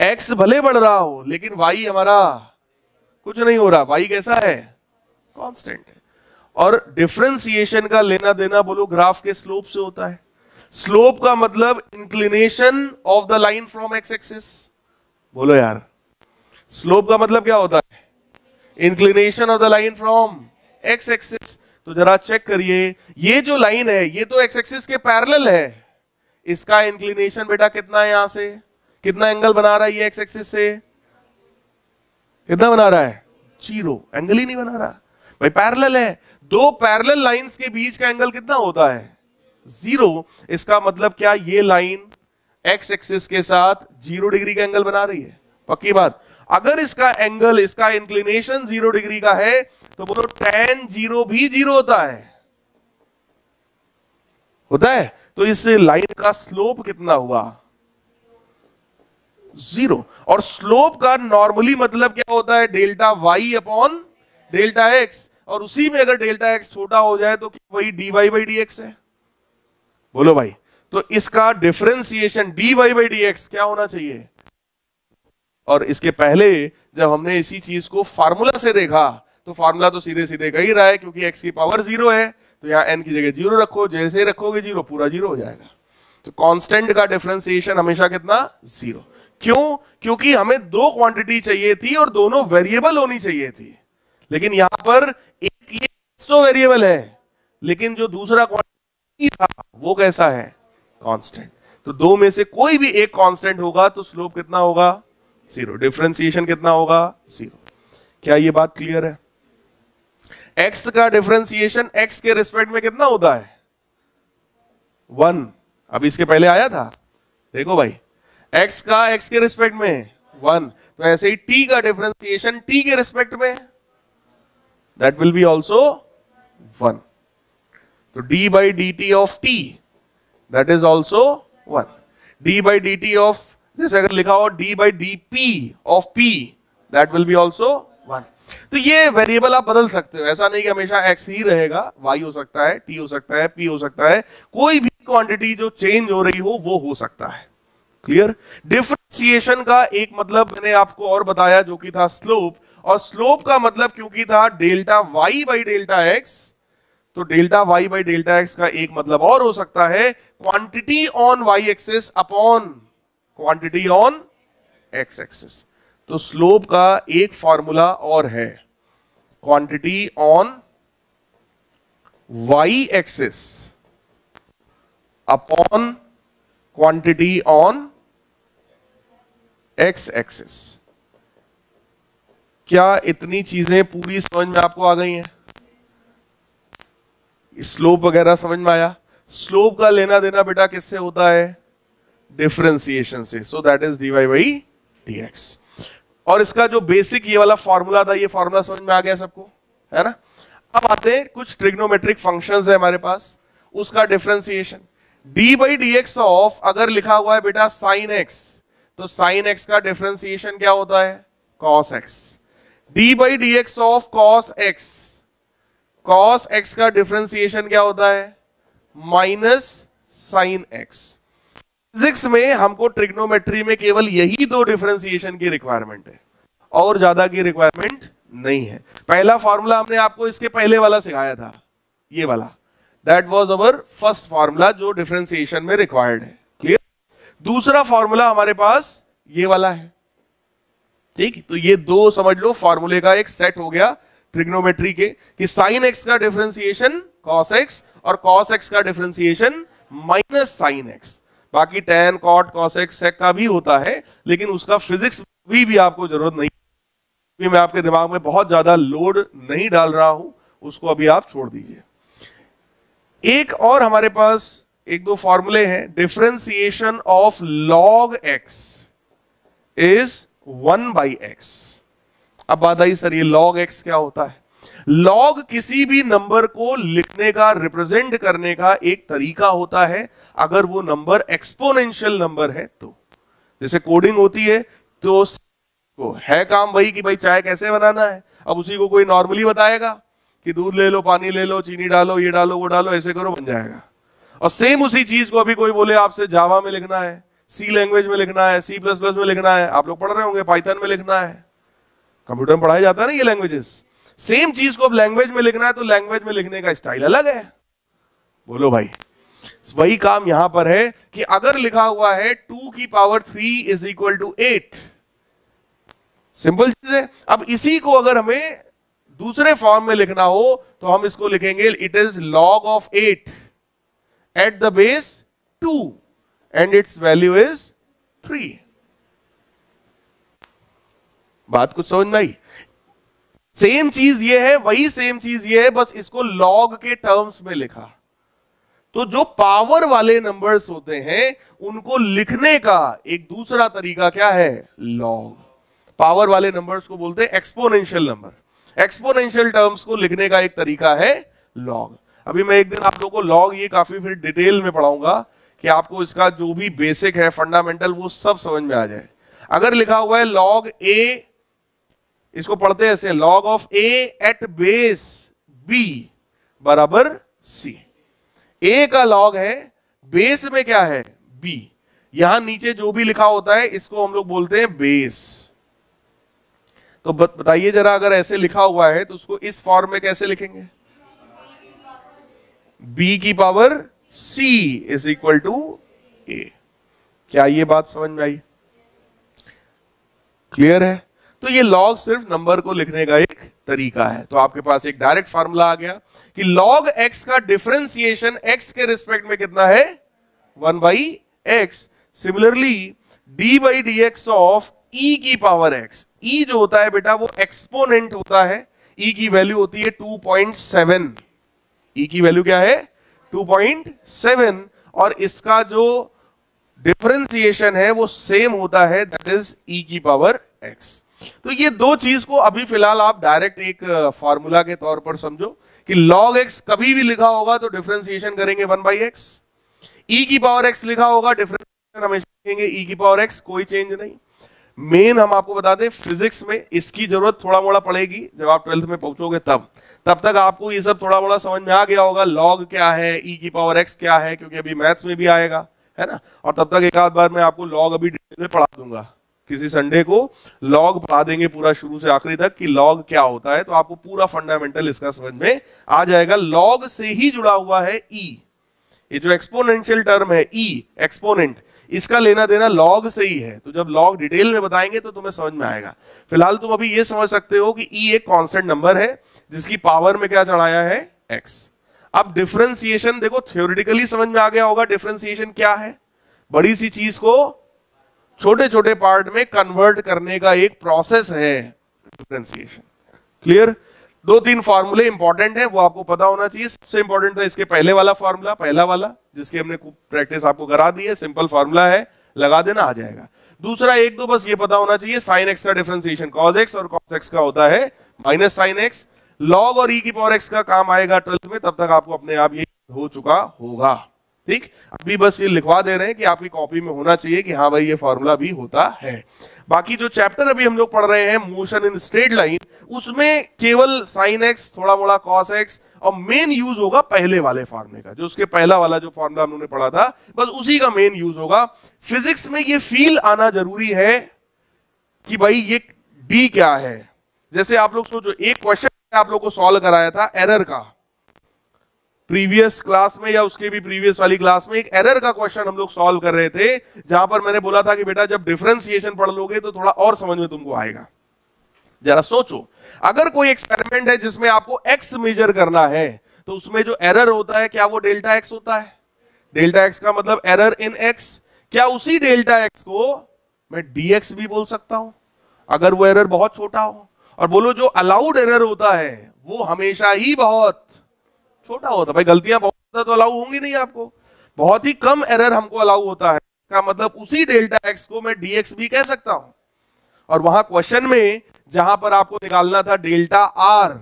x भले बढ़ रहा हो लेकिन y हमारा कुछ नहीं हो रहा, y कैसा है कांस्टेंट है। और डिफरेंशिएशन का लेना देना बोलो ग्राफ के स्लोप से होता है, स्लोप का मतलब inclination of the line from x axis, बोलो यार स्लोप का मतलब क्या होता है inclination of the line from x axis. तो जरा चेक करिए, ये जो लाइन है ये तो एक्स एक्सिस के पैरेलल है, इसका इंक्लिनेशन बेटा कितना है, यहां से कितना एंगल बना रहा है ये एक्स एक्सिस से, कितना बना रहा है 0, एंगल ही नहीं बना रहा भाई, पैरेलल है, दो पैरेलल लाइंस के बीच का एंगल कितना होता है 0। इसका मतलब क्या, ये लाइन एक्स एक्सिस के साथ 0 डिग्री का एंगल बना रही है, पक्की बात। अगर इसका एंगल, इसका इंक्लिनेशन 0 डिग्री का है तो बोलो tan 0 भी 0 होता है। तो इस लाइन का स्लोप कितना हुआ जीरो। और स्लोप का नॉर्मली मतलब क्या होता है, delta Y upon delta x, और उसी में अगर डेल्टा एक्स छोटा हो जाए तो वही dy बाई डी एक्स है। बोलो भाई, तो इसका differentiation dy by D x क्या होना चाहिए। और इसके पहले जब हमने इसी चीज को फार्मूला से देखा तो फार्मूला तो सीधे सीधे कह ही रहा है, क्योंकि x की पावर जीरो है तो यहाँ n की जगह जीरो रखो, जैसे रखोगे जीरो पूरा जीरो हो जाएगा। तो कांस्टेंट का डिफरेंशिएशन हमेशा कितना, जीरो। क्यों, क्योंकि हमें दो क्वांटिटी चाहिए थी और दोनों वेरिएबल होनी चाहिए थी, लेकिन यहां पर एक ये तो वेरिएबल है, लेकिन जो दूसरा क्वांटिटी था वो कैसा है, कांस्टेंट। तो दो में से कोई भी एक कांस्टेंट होगा तो स्लोप कितना होगा, जीरो। डिफरेंशिएशन कितना होगा, जीरो। क्या ये बात क्लियर है। x का डिफरेंशिएशन x के रिस्पेक्ट में कितना होता है, 1। अभी इसके पहले आया था, देखो भाई, x का x के रिस्पेक्ट में 1, तो ऐसे ही t का डिफरेंशिएशन t के रिस्पेक्ट में, दैट विल बी ऑल्सो 1। तो d by D T of t that is also 1। d by D T of, जैसे अगर लिखा हो d by D P of p that will be also 1। तो ये variable आप बदल सकते हो, ऐसा नहीं कि हमेशा x ही रहेगा, y हो सकता है, t हो सकता है, p हो सकता है, कोई भी क्वांटिटी जो चेंज हो रही हो वो हो सकता है। क्लियर। डिफरेंशिएशन का एक मतलब मैंने आपको और बताया जो कि था स्लोप, और स्लोप का मतलब क्योंकि था delta y by delta x, तो delta y by delta x का एक मतलब और हो सकता है quantity on y axis upon quantity on x axis. तो स्लोप का एक फॉर्मूला और है, quantity on y axis upon quantity on x axis. क्या इतनी चीजें पूरी समझ में आपको आ गई हैं, स्लोप वगैरह समझ में आया। स्लोप का लेना देना बेटा किससे होता है, डिफरेंशिएशन से, so that is dy by dx। और इसका जो बेसिक ये वाला फॉर्मूला था, ये फॉर्मूला समझ में आ गया सबको, है ना। अब आते हैं कुछ ट्रिग्नोमेट्रिक फंक्शंस है हमारे पास, उसका differentiation. d by D x of, अगर लिखा हुआ है बेटा साइन x, तो साइन x का डिफरेंशिएशन क्या होता है, cos x। d by D x of cos x, cos x का डिफरेंशिएशन क्या होता है, माइनस साइन x। फिजिक्स में हमको ट्रिग्नोमेट्री में केवल यही दो डिफरेंशिएशन की रिक्वायरमेंट है, और ज्यादा की रिक्वायरमेंट नहीं है। पहला फॉर्मूला हमने आपको इसके पहले वाला सिखाया था, ये वाला, that was our first formula जो डिफरेंशिएशन में रिक्वायर्ड है। क्लियर। दूसरा फॉर्मूला हमारे पास ये वाला है, ठीक। तो ये दो समझ लो फॉर्मूले का एक सेट हो गया ट्रिग्नोमेट्री के, कि साइन एक्स का डिफरेंशिएशन cos x और cos x का डिफरेंशिएशन माइनस साइन x। बाकी tan, cot, cos x, sec का भी होता है, लेकिन उसका फिजिक्स भी आपको जरूरत नहीं, मैं आपके दिमाग में बहुत ज्यादा लोड नहीं डाल रहा हूं, उसको अभी आप छोड़ दीजिए। एक और हमारे पास एक दो फॉर्मूले हैं। Differentiation of log x is 1 by x। अब बात आई सर ये log x क्या होता है। लॉग किसी भी नंबर को लिखने का, रिप्रेजेंट करने का एक तरीका होता है, अगर वो नंबर एक्सपोनेंशियल नंबर है तो। जैसे कोडिंग होती है तो है काम वही कि भाई चाय कैसे बनाना है, अब उसी को कोई नॉर्मली बताएगा कि दूध ले लो, पानी ले लो, चीनी डालो, ये डालो, वो डालो, ऐसे करो, बन जाएगा। और सेम उसी चीज को अभी कोई बोले आपसे जावा में लिखना है, सी लैंग्वेज में लिखना है, C++ में लिखना है, आप लोग पढ़ रहे होंगे पाइथन में लिखना है, कंप्यूटर में पढ़ाया जाता है ना ये लैंग्वेजेस। सेम चीज को अब लैंग्वेज में लिखना है तो लैंग्वेज में लिखने का स्टाइल अलग है। बोलो भाई, वही काम यहां पर है कि अगर लिखा हुआ है 2 की power 3 is equal to 8, simple चीज है। अब इसी को अगर हमें दूसरे फॉर्म में लिखना हो तो हम इसको लिखेंगे it is log of 8 at the base 2 and it's value is 3। बात कुछ समझ में आई। सेम चीज ये है, वही सेम चीज ये है, बस इसको लॉग के टर्म्स में लिखा। तो जो पावर वाले नंबर्स होते हैं उनको लिखने का एक दूसरा तरीका क्या है, लॉग। पावर वाले नंबर्स को बोलते हैं एक्सपोनेंशियल नंबर। एक्सपोनेंशियल टर्म्स को लिखने का एक तरीका है लॉग। अभी मैं एक दिन आप लोगों को लॉग ये काफी फिर डिटेल में पढ़ाऊंगा कि आपको इसका जो भी बेसिक है, फंडामेंटल, वो सब समझ में आ जाए। अगर लिखा हुआ है log a, इसको पढ़ते हैं ऐसे, log of a at base b बराबर c। a का log है, बेस में क्या है b, यहां नीचे जो भी लिखा होता है इसको हम लोग बोलते हैं बेस। तो बताइए जरा, अगर ऐसे लिखा हुआ है तो उसको इस फॉर्म में कैसे लिखेंगे? b की power c is equal to a। क्या ये बात समझ में आई? क्लियर है? तो ये log सिर्फ नंबर को लिखने का एक तरीका है। तो आपके पास एक डायरेक्ट फार्मूला आ गया कि log x का डिफरेंशिएशन x के रिस्पेक्ट में कितना है? 1 by x। Similarly d by D x of e की पावर x, e जो होता है बेटा वो एक्सपोनेंट होता है, e की वैल्यू होती है 2.7, e की वैल्यू क्या है? 2.7, और इसका जो डिफरेंशिएशन है वो सेम होता है, दैट इज e की पावर x। तो ये दो चीज को अभी फिलहाल आप डायरेक्ट एक फार्मूला के तौर पर समझो कि log x कभी भी लिखा होगा तो डिफरेंशिएशन करेंगे 1 बाई x, e की पावर x लिखा होगा डिफरेंशिएशन हमेशा लिखेंगे e की पावर x, कोई चेंज नहीं। मेन हम आपको बता दें, फिजिक्स में इसकी जरूरत थोड़ा मोड़ा पड़ेगी जब आप 12th में पहुंचोगे, तब तक आपको ये सब थोड़ा मोड़ा समझ में आ गया होगा, log क्या है, e की पावर x क्या है, क्योंकि अभी मैथ्स में भी आएगा, है ना। और तब तक एक आध बार मैं आपको log अभी डिटेल में पढ़ा दूंगा, किसी संडे को log पढ़ा देंगे पूरा शुरू से आखिरी तक कि log क्या होता है, तो आपको पूरा फंडामेंटल इसका समझ में आ जाएगा। log से ही जुड़ा हुआ है e, ये जो एक्सपोनेंशियल टर्म है e एक्सपोनेंट, इसका लेना देना log से ही है। तो जब log डिटेल में बताएंगे तो तुम्हें समझ में आएगा। फिलहाल तुम अभी ये समझ सकते हो कि e एक कांस्टेंट नंबर है जिसकी पावर में क्या चढ़ाया है? x। अब डिफरेंशिएशन देखो, थ्योरेटिकली समझ में आ गया होगा डिफरेंशिएशन क्या है, बड़ी सी चीज को छोटे छोटे पार्ट में कन्वर्ट करने का एक प्रोसेस है डिफरेंशिएशन। क्लियर? दो तीन फॉर्मूले इंपॉर्टेंट है, वो आपको पता होना चाहिए। सबसे इंपॉर्टेंट था इसके पहले वाला फॉर्मूला, पहला वाला जिसकी हमने प्रैक्टिस आपको करा दी है, सिंपल फॉर्मूला है, लगा देना आ जाएगा। दूसरा एक दो बस ये पता होना चाहिए, साइन एक्स का डिफरेंशिएशन cos x और cos x का होता है माइनस साइन x। log और e की पावर x का काम आएगा 12th में, तब तक आपको अपने आप ये हो चुका होगा। ठीक, अभी बस ये लिखवा दे रहे हैं कि आपकी कॉपी में होना चाहिए कि हाँ भाई ये फॉर्मूला भी होता है। बाकी जो चैप्टर अभी हम लोग पढ़ रहे हैं मोशन इन स्ट्रेट लाइन, उसमें केवल साइन एक्स, थोड़ा मोड़ा कॉस एक्स, और मेन यूज होगा पहले वाले फॉर्मूले का, जो उसके पहला वाला जो फॉर्मूला हमने पढ़ा था, बस उसी का मेन यूज होगा। फिजिक्स में ये फील आना जरूरी है कि भाई ये डी क्या है। जैसे आप लोग सोचो, एक क्वेश्चन आप लोग को सॉल्व कराया था एरर का प्रीवियस क्लास में, या उसके भी प्रीवियस वाली क्लास में एक एरर का क्वेश्चन हम लोग सॉल्व कर रहे थे, जहां पर मैंने बोला था कि बेटा जब डिफरेंशिएशन पढ़ लोगे तो थोड़ा और समझ में तुमको आएगा। जरा सोचो, अगर कोई एक्सपेरिमेंट है जिसमें आपको एक्स मेजर करना है, तो उसमें जो एरर होता है क्या वो डेल्टा एक्स होता है? डेल्टा एक्स का मतलब एरर इन एक्स। क्या उसी डेल्टा एक्स को मैं डीएक्स भी बोल सकता हूं अगर वो एरर बहुत छोटा हो? और बोलो जो अलाउड एरर होता है वो हमेशा ही बहुत छोटा होता है। भाई गलतियां बहुत ज्यादा तो अलाउ होंगी नहीं, आपको बहुत ही कम एरर हमको अलाउ होता है, का मतलब उसी डेल्टा एक्स को मैं डीएक्स भी कह सकता हूं। और वहां क्वेश्चन में जहां पर आपको निकालना था डेल्टा आर,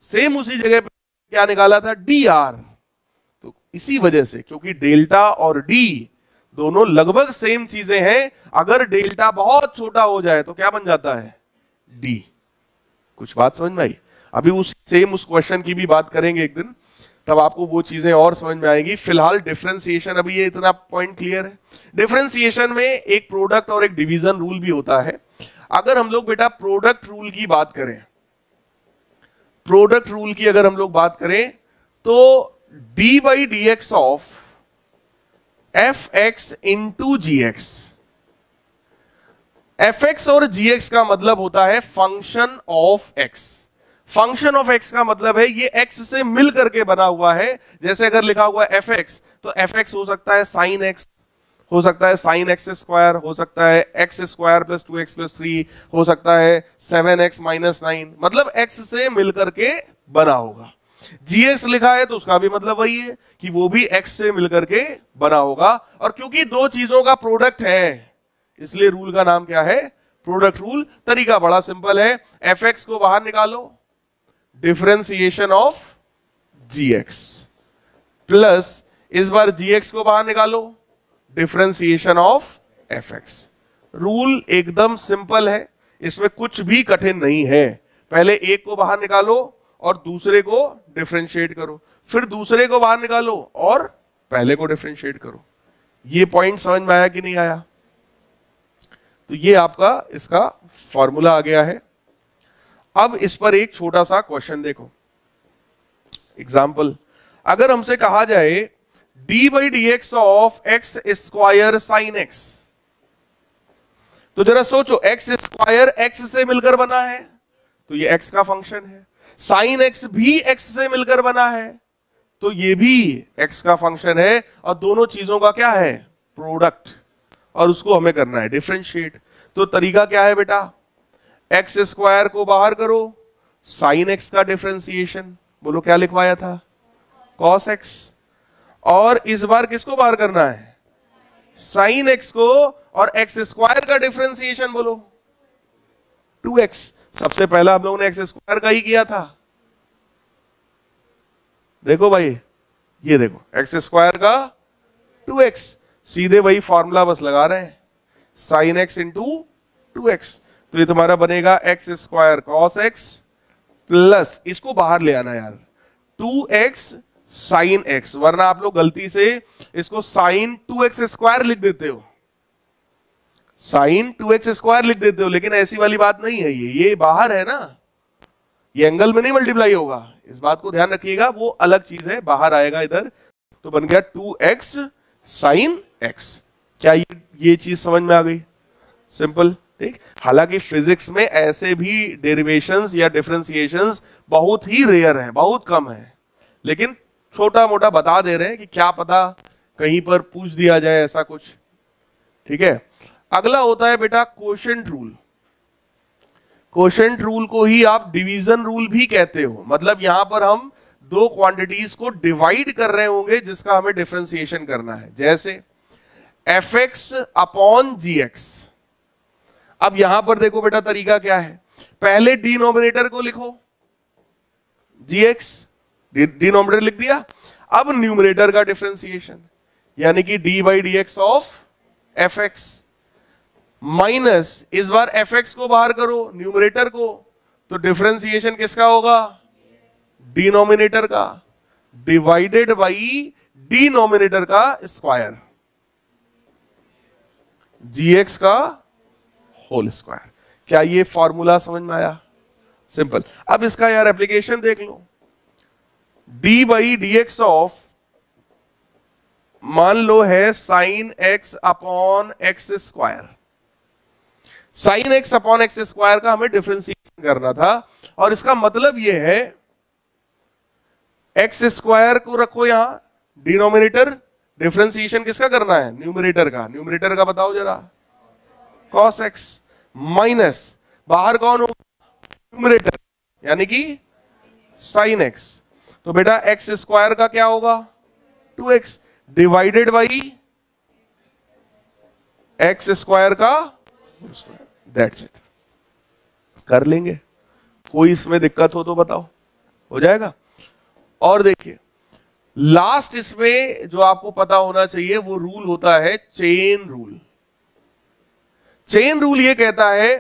सेम उसी जगह पे क्या निकाला था? D R. तो इसी वजह से, क्योंकि डेल्टा और डी दोनों लगभग सेम चीजें हैं, अगर डेल्टा बहुत छोटा हो जाए तो क्या बन जाता है? डी। कुछ बात समझ में आई? अभी उस क्वेश्चन की भी बात करेंगे एक दिन, तब आपको वो चीजें और समझ में आएगी। फिलहाल डिफरेंशिएशन, अभी ये इतना पॉइंट क्लियर है। डिफरेंशिएशन में एक प्रोडक्ट और एक डिवीजन रूल भी होता है। अगर हम लोग बेटा प्रोडक्ट रूल की बात करें, प्रोडक्ट रूल की अगर हम लोग बात करें तो d by D x of f x into g x, f x और जी एक्स का मतलब होता है function of x. Function of x का मतलब है ये एक्स से मिल करके बना हुआ है। जैसे अगर लिखा हुआ है एफ एक्स, तो एफ एक्स हो सकता है साइन एक्स, हो सकता है साइन एक्स स्क्वायर, हो सकता है x square plus 2x plus 3, हो सकता है 7x माइनस 9, मतलब एक्स से मिल करके बना होगा। gx लिखा है तो उसका भी मतलब वही है कि वो भी x से मिलकर के बना होगा। और क्योंकि दो चीजों का प्रोडक्ट है, इसलिए रूल का नाम क्या है? Product rule. तरीका बड़ा सिंपल है, fx को बाहर निकालो, डिफरेंशिएशन ऑफ gx, प्लस इस बार gx को बाहर निकालो, डिफरेंशिएशन ऑफ fx। रूल एकदम सिंपल है, इसमें कुछ भी कठिन नहीं है। पहले एक को बाहर निकालो और दूसरे को डिफरेंशिएट करो, फिर दूसरे को बाहर निकालो और पहले को डिफरेंशिएट करो। ये पॉइंट समझ में आया कि नहीं आया? तो ये आपका इसका फॉर्मूला आ गया है। अब इस पर एक छोटा सा क्वेश्चन देखो, एग्जाम्पल। अगर हमसे कहा जाए D by D x of x square sine x, तो जरा सोचो, एक्स स्क्वायर एक्स से मिलकर बना है तो ये एक्स का फंक्शन है, साइन एक्स भी एक्स से मिलकर बना है तो ये भी एक्स का फंक्शन है, और दोनों चीजों का क्या है? प्रोडक्ट, और उसको हमें करना है डिफरेंशिएट। तो तरीका क्या है बेटा? एक्स स्क्वायर को बाहर करो, साइन एक्स का डिफरेंशिएशन, बोलो क्या लिखवाया था? Cos x. और इस बार किसको बाहर करना है? साइन एक्स को, और एक्स स्क्वायर का डिफरेंशिएशन बोलो 2x। सबसे पहला हम लोगों ने एक्स स्क्वायर का ही किया था। देखो भाई, ये देखो एक्स स्क्वायर का 2x, सीधे वही फॉर्मूला बस लगा रहे हैं, साइन एक्स इंटू 2x। तो ये तुम्हारा बनेगा x square cos x plus, इसको बाहर ले आना यार, 2x साइन एक्स, वरना आप लोग गलती से इसको साइन 2x स्क्वायर लिख देते हो, साइन 2x स्क्वायर लिख देते हो, लेकिन ऐसी वाली बात नहीं है। ये बाहर है ना, ये एंगल में नहीं मल्टीप्लाई होगा, इस बात को ध्यान रखिएगा, वो अलग चीज है, बाहर आएगा इधर। तो बन गया 2x साइन x। क्या ये चीज समझ में आ गई? सिंपल, ठीक। हालांकि फिजिक्स में ऐसे भी डेरिवेशंस या डिफरेंशिएशंस बहुत ही रेयर हैं, बहुत कम है, लेकिन छोटा मोटा बता दे रहे हैं कि क्या पता कहीं पर पूछ दिया जाए ऐसा कुछ, ठीक है। अगला होता है बेटा कोशेंट रूल। कोशेंट रूल को ही आप डिवीजन रूल भी कहते हो, मतलब यहां पर हम दो क्वांटिटीज को डिवाइड कर रहे होंगे जिसका हमें डिफरेंशिएशन करना है, जैसे fx अपॉन gx। अब यहां पर देखो बेटा तरीका क्या है, पहले डिनोमिनेटर को लिखो gx, डिनोमिनेटर लिख दिया, अब न्यूमरेटर का डिफरेंशिएशन, यानी कि D by D x of fx minus, इस बार fx को बाहर करो न्यूमरेटर को, तो डिफरेंशिएशन किसका होगा? डिनोमिनेटर का, डिवाइडेड बाई डिनोमिनेटर का स्क्वायर, gx का होल स्क्वायर। क्या ये फॉर्मूला समझ में आया? सिंपल। अब इसका यार एप्लीकेशन देख लो, D by D x of, मान लो है sine X upon X square, sine X upon X square का हमें डिफरेंशिएशन करना था, और इसका मतलब यह है एक्स स्क्वायर को रखो यहां डिनोमिनेटर, डिफरेंशिएशन किसका करना है? न्यूमरेटर का। न्यूमरेटर का बताओ जरा, कॉस एक्स, माइनस बाहर कौन होगा? न्यूमरेटर, यानी कि साइन एक्स। तो बेटा एक्स स्क्वायर का क्या होगा? 2x divided by x square का, दैट्स इट। कर लेंगे, कोई इसमें दिक्कत हो तो बताओ, हो जाएगा। और देखिए लास्ट इसमें जो आपको पता होना चाहिए वो रूल होता है चेन रूल। चेन रूल ये कहता है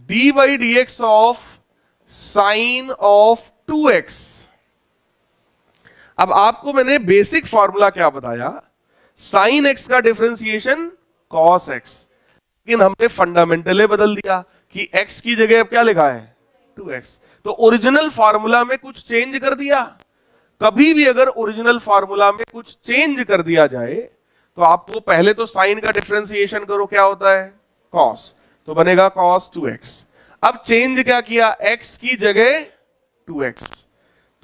D by D x of sine of 2x। अब आपको मैंने बेसिक फॉर्मूला क्या बताया? साइन एक्स का डिफरेंशिएशन कॉस एक्स, लेकिन हमने फंडामेंटली बदल दिया कि x की जगह अब क्या लिखा है? 2x। तो ओरिजिनल फॉर्मूला में कुछ चेंज कर दिया। कभी भी अगर ओरिजिनल फॉर्मूला में कुछ चेंज कर दिया जाए तो आपको पहले तो साइन का डिफरेंशिएशन करो, क्या होता है? कॉस, तो बनेगा कॉस 2x। अब चेंज क्या किया? x की जगह 2x,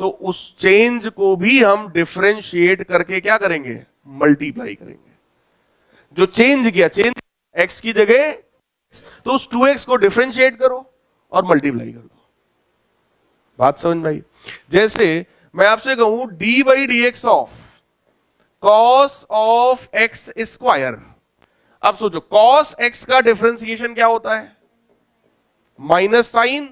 तो उस चेंज को भी हम डिफरेंशिएट करके क्या करेंगे? मल्टीप्लाई करेंगे। जो चेंज किया, चेंज x की जगह, तो उस 2x को डिफरेंशिएट करो और मल्टीप्लाई कर दो। बात समझ में आई? जैसे मैं आपसे कहूं D by D x of cos of x square. अब सोचो कॉस एक्स का डिफरेंशिएशन क्या होता है? माइनस साइन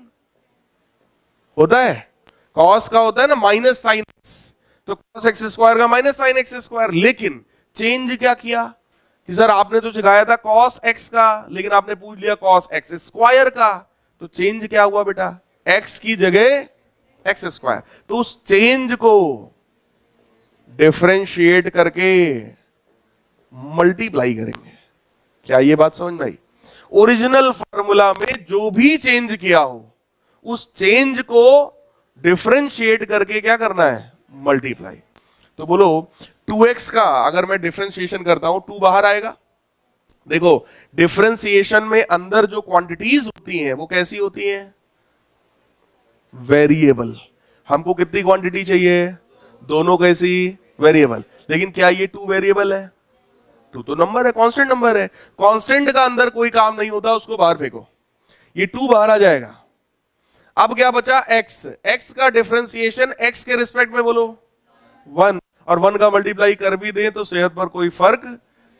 होता है, कॉस का होता है ना माइनस साइन एक्स, तो कॉस एक्स स्क्वायर का माइनस साइन एक्स स्क्वायर। लेकिन चेंज क्या किया? कि सर आपने तो सिखाया था cos x का, लेकिन आपने पूछ लिया cos x स्क्वायर का, तो चेंज क्या हुआ बेटा, x की जगह x स्क्वायर। तो उस चेंज को डिफरेंशिएट करके मल्टीप्लाई करेंगे। क्या ये बात समझ में आई? ओरिजिनल फार्मूला में जो भी चेंज किया हो उस चेंज को डिफरेंशिएट करके क्या करना है, मल्टीप्लाई। तो बोलो 2x का अगर मैं डिफरेंशिएशन करता हूं 2 बाहर आएगा। देखो डिफरेंशिएशन में अंदर जो क्वांटिटीज होती हैं वो कैसी होती हैं, वेरिएबल। हमको कितनी क्वांटिटी चाहिए, दोनों कैसी, वेरिएबल। लेकिन क्या ये 2 वेरिएबल है? 2 तो नंबर है, कांस्टेंट नंबर है। कांस्टेंट का अंदर कोई काम नहीं होता, उसको बाहर फेंको, ये 2 बाहर आ जाएगा। अब क्या बचा, x। x का डिफरेंशिएशन x के रिस्पेक्ट में बोलो 1, और 1 का मल्टीप्लाई कर भी दें तो सेहत पर कोई फर्क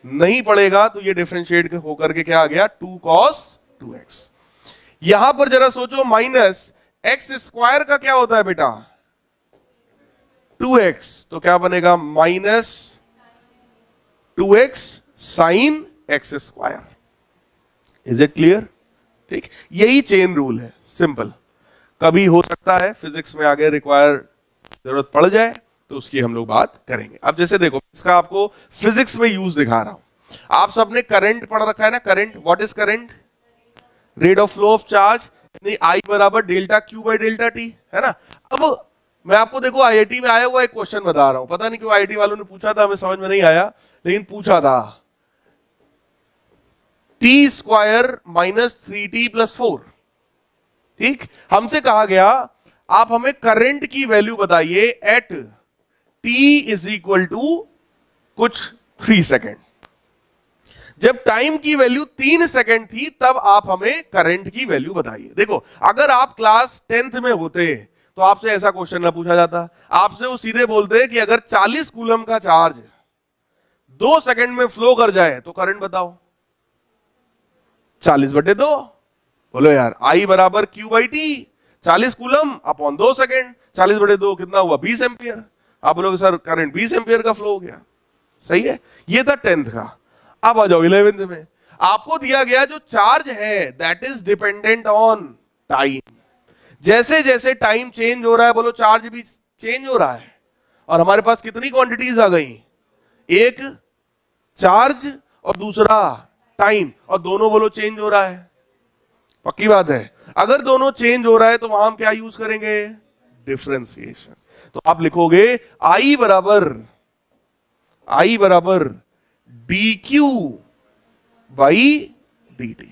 नहीं पड़ेगा। तो ये डिफरेंशिएट होकर के क्या आ गया, 2 cos 2x। यहां पर जरा सोचो, माइनस x स्क्वायर का क्या होता है बेटा, 2x, तो क्या बनेगा minus 2x sine x square. Is it clear? ठीक, यही चेन रूल है, सिंपल। कभी हो सकता है फिजिक्स में आगे रिक्वायर जरूरत पड़ जाए तो उसकी हम लोग बात करेंगे। अब जैसे देखो, इसका आपको फिजिक्स में यूज दिखा रहा हूं। आप सबने करंट पढ़ रखा है ना, current, what is current, rate of flow of charge, I बराबर delta q by delta T, है ना। अब मैं आपको देखो आईआईटी में आया हुआ एक क्वेश्चन बता रहा हूं, पता नहीं क्यों आईआईटी वालों ने पूछा था, हमें समझ में नहीं आया, लेकिन पूछा था T square minus 3t plus 4। ठीक, हमसे कहा गया आप हमें करंट की वैल्यू बताइए at t is equal to कुछ 3 सेकेंड। जब टाइम की वैल्यू 3 सेकेंड थी तब आप हमें करंट की वैल्यू बताइए। देखो अगर आप क्लास 10th में होते तो आपसे ऐसा क्वेश्चन ना पूछा जाता, आपसे वो सीधे बोलते कि अगर 40 कूलम का चार्ज 2 सेकेंड में फ्लो कर जाए तो करंट बताओ, 40/2। बोलो यार, I बराबर Q by T, 40 coulomb upon 2 second, 40/2 कितना हुआ, 20 एम्पियर। आप बोलोगे सर करंट 20 एम्पियर का फ्लो हो गया। सही है, ये था 10th का। अब आ जाओ 11th में, आपको दिया गया जो चार्ज है that is dependent on time. जैसे जैसे टाइम चेंज हो रहा है, बोलो चार्ज भी चेंज हो रहा है। और हमारे पास कितनी क्वांटिटीज आ गई, एक चार्ज और दूसरा टाइम, और दोनों बोलो चेंज हो रहा है। पक्की बात है, अगर दोनों चेंज हो रहा है तो वहां हम क्या यूज करेंगे, डिफरेंशिएशन। तो आप लिखोगे I बराबर dq बाई dt।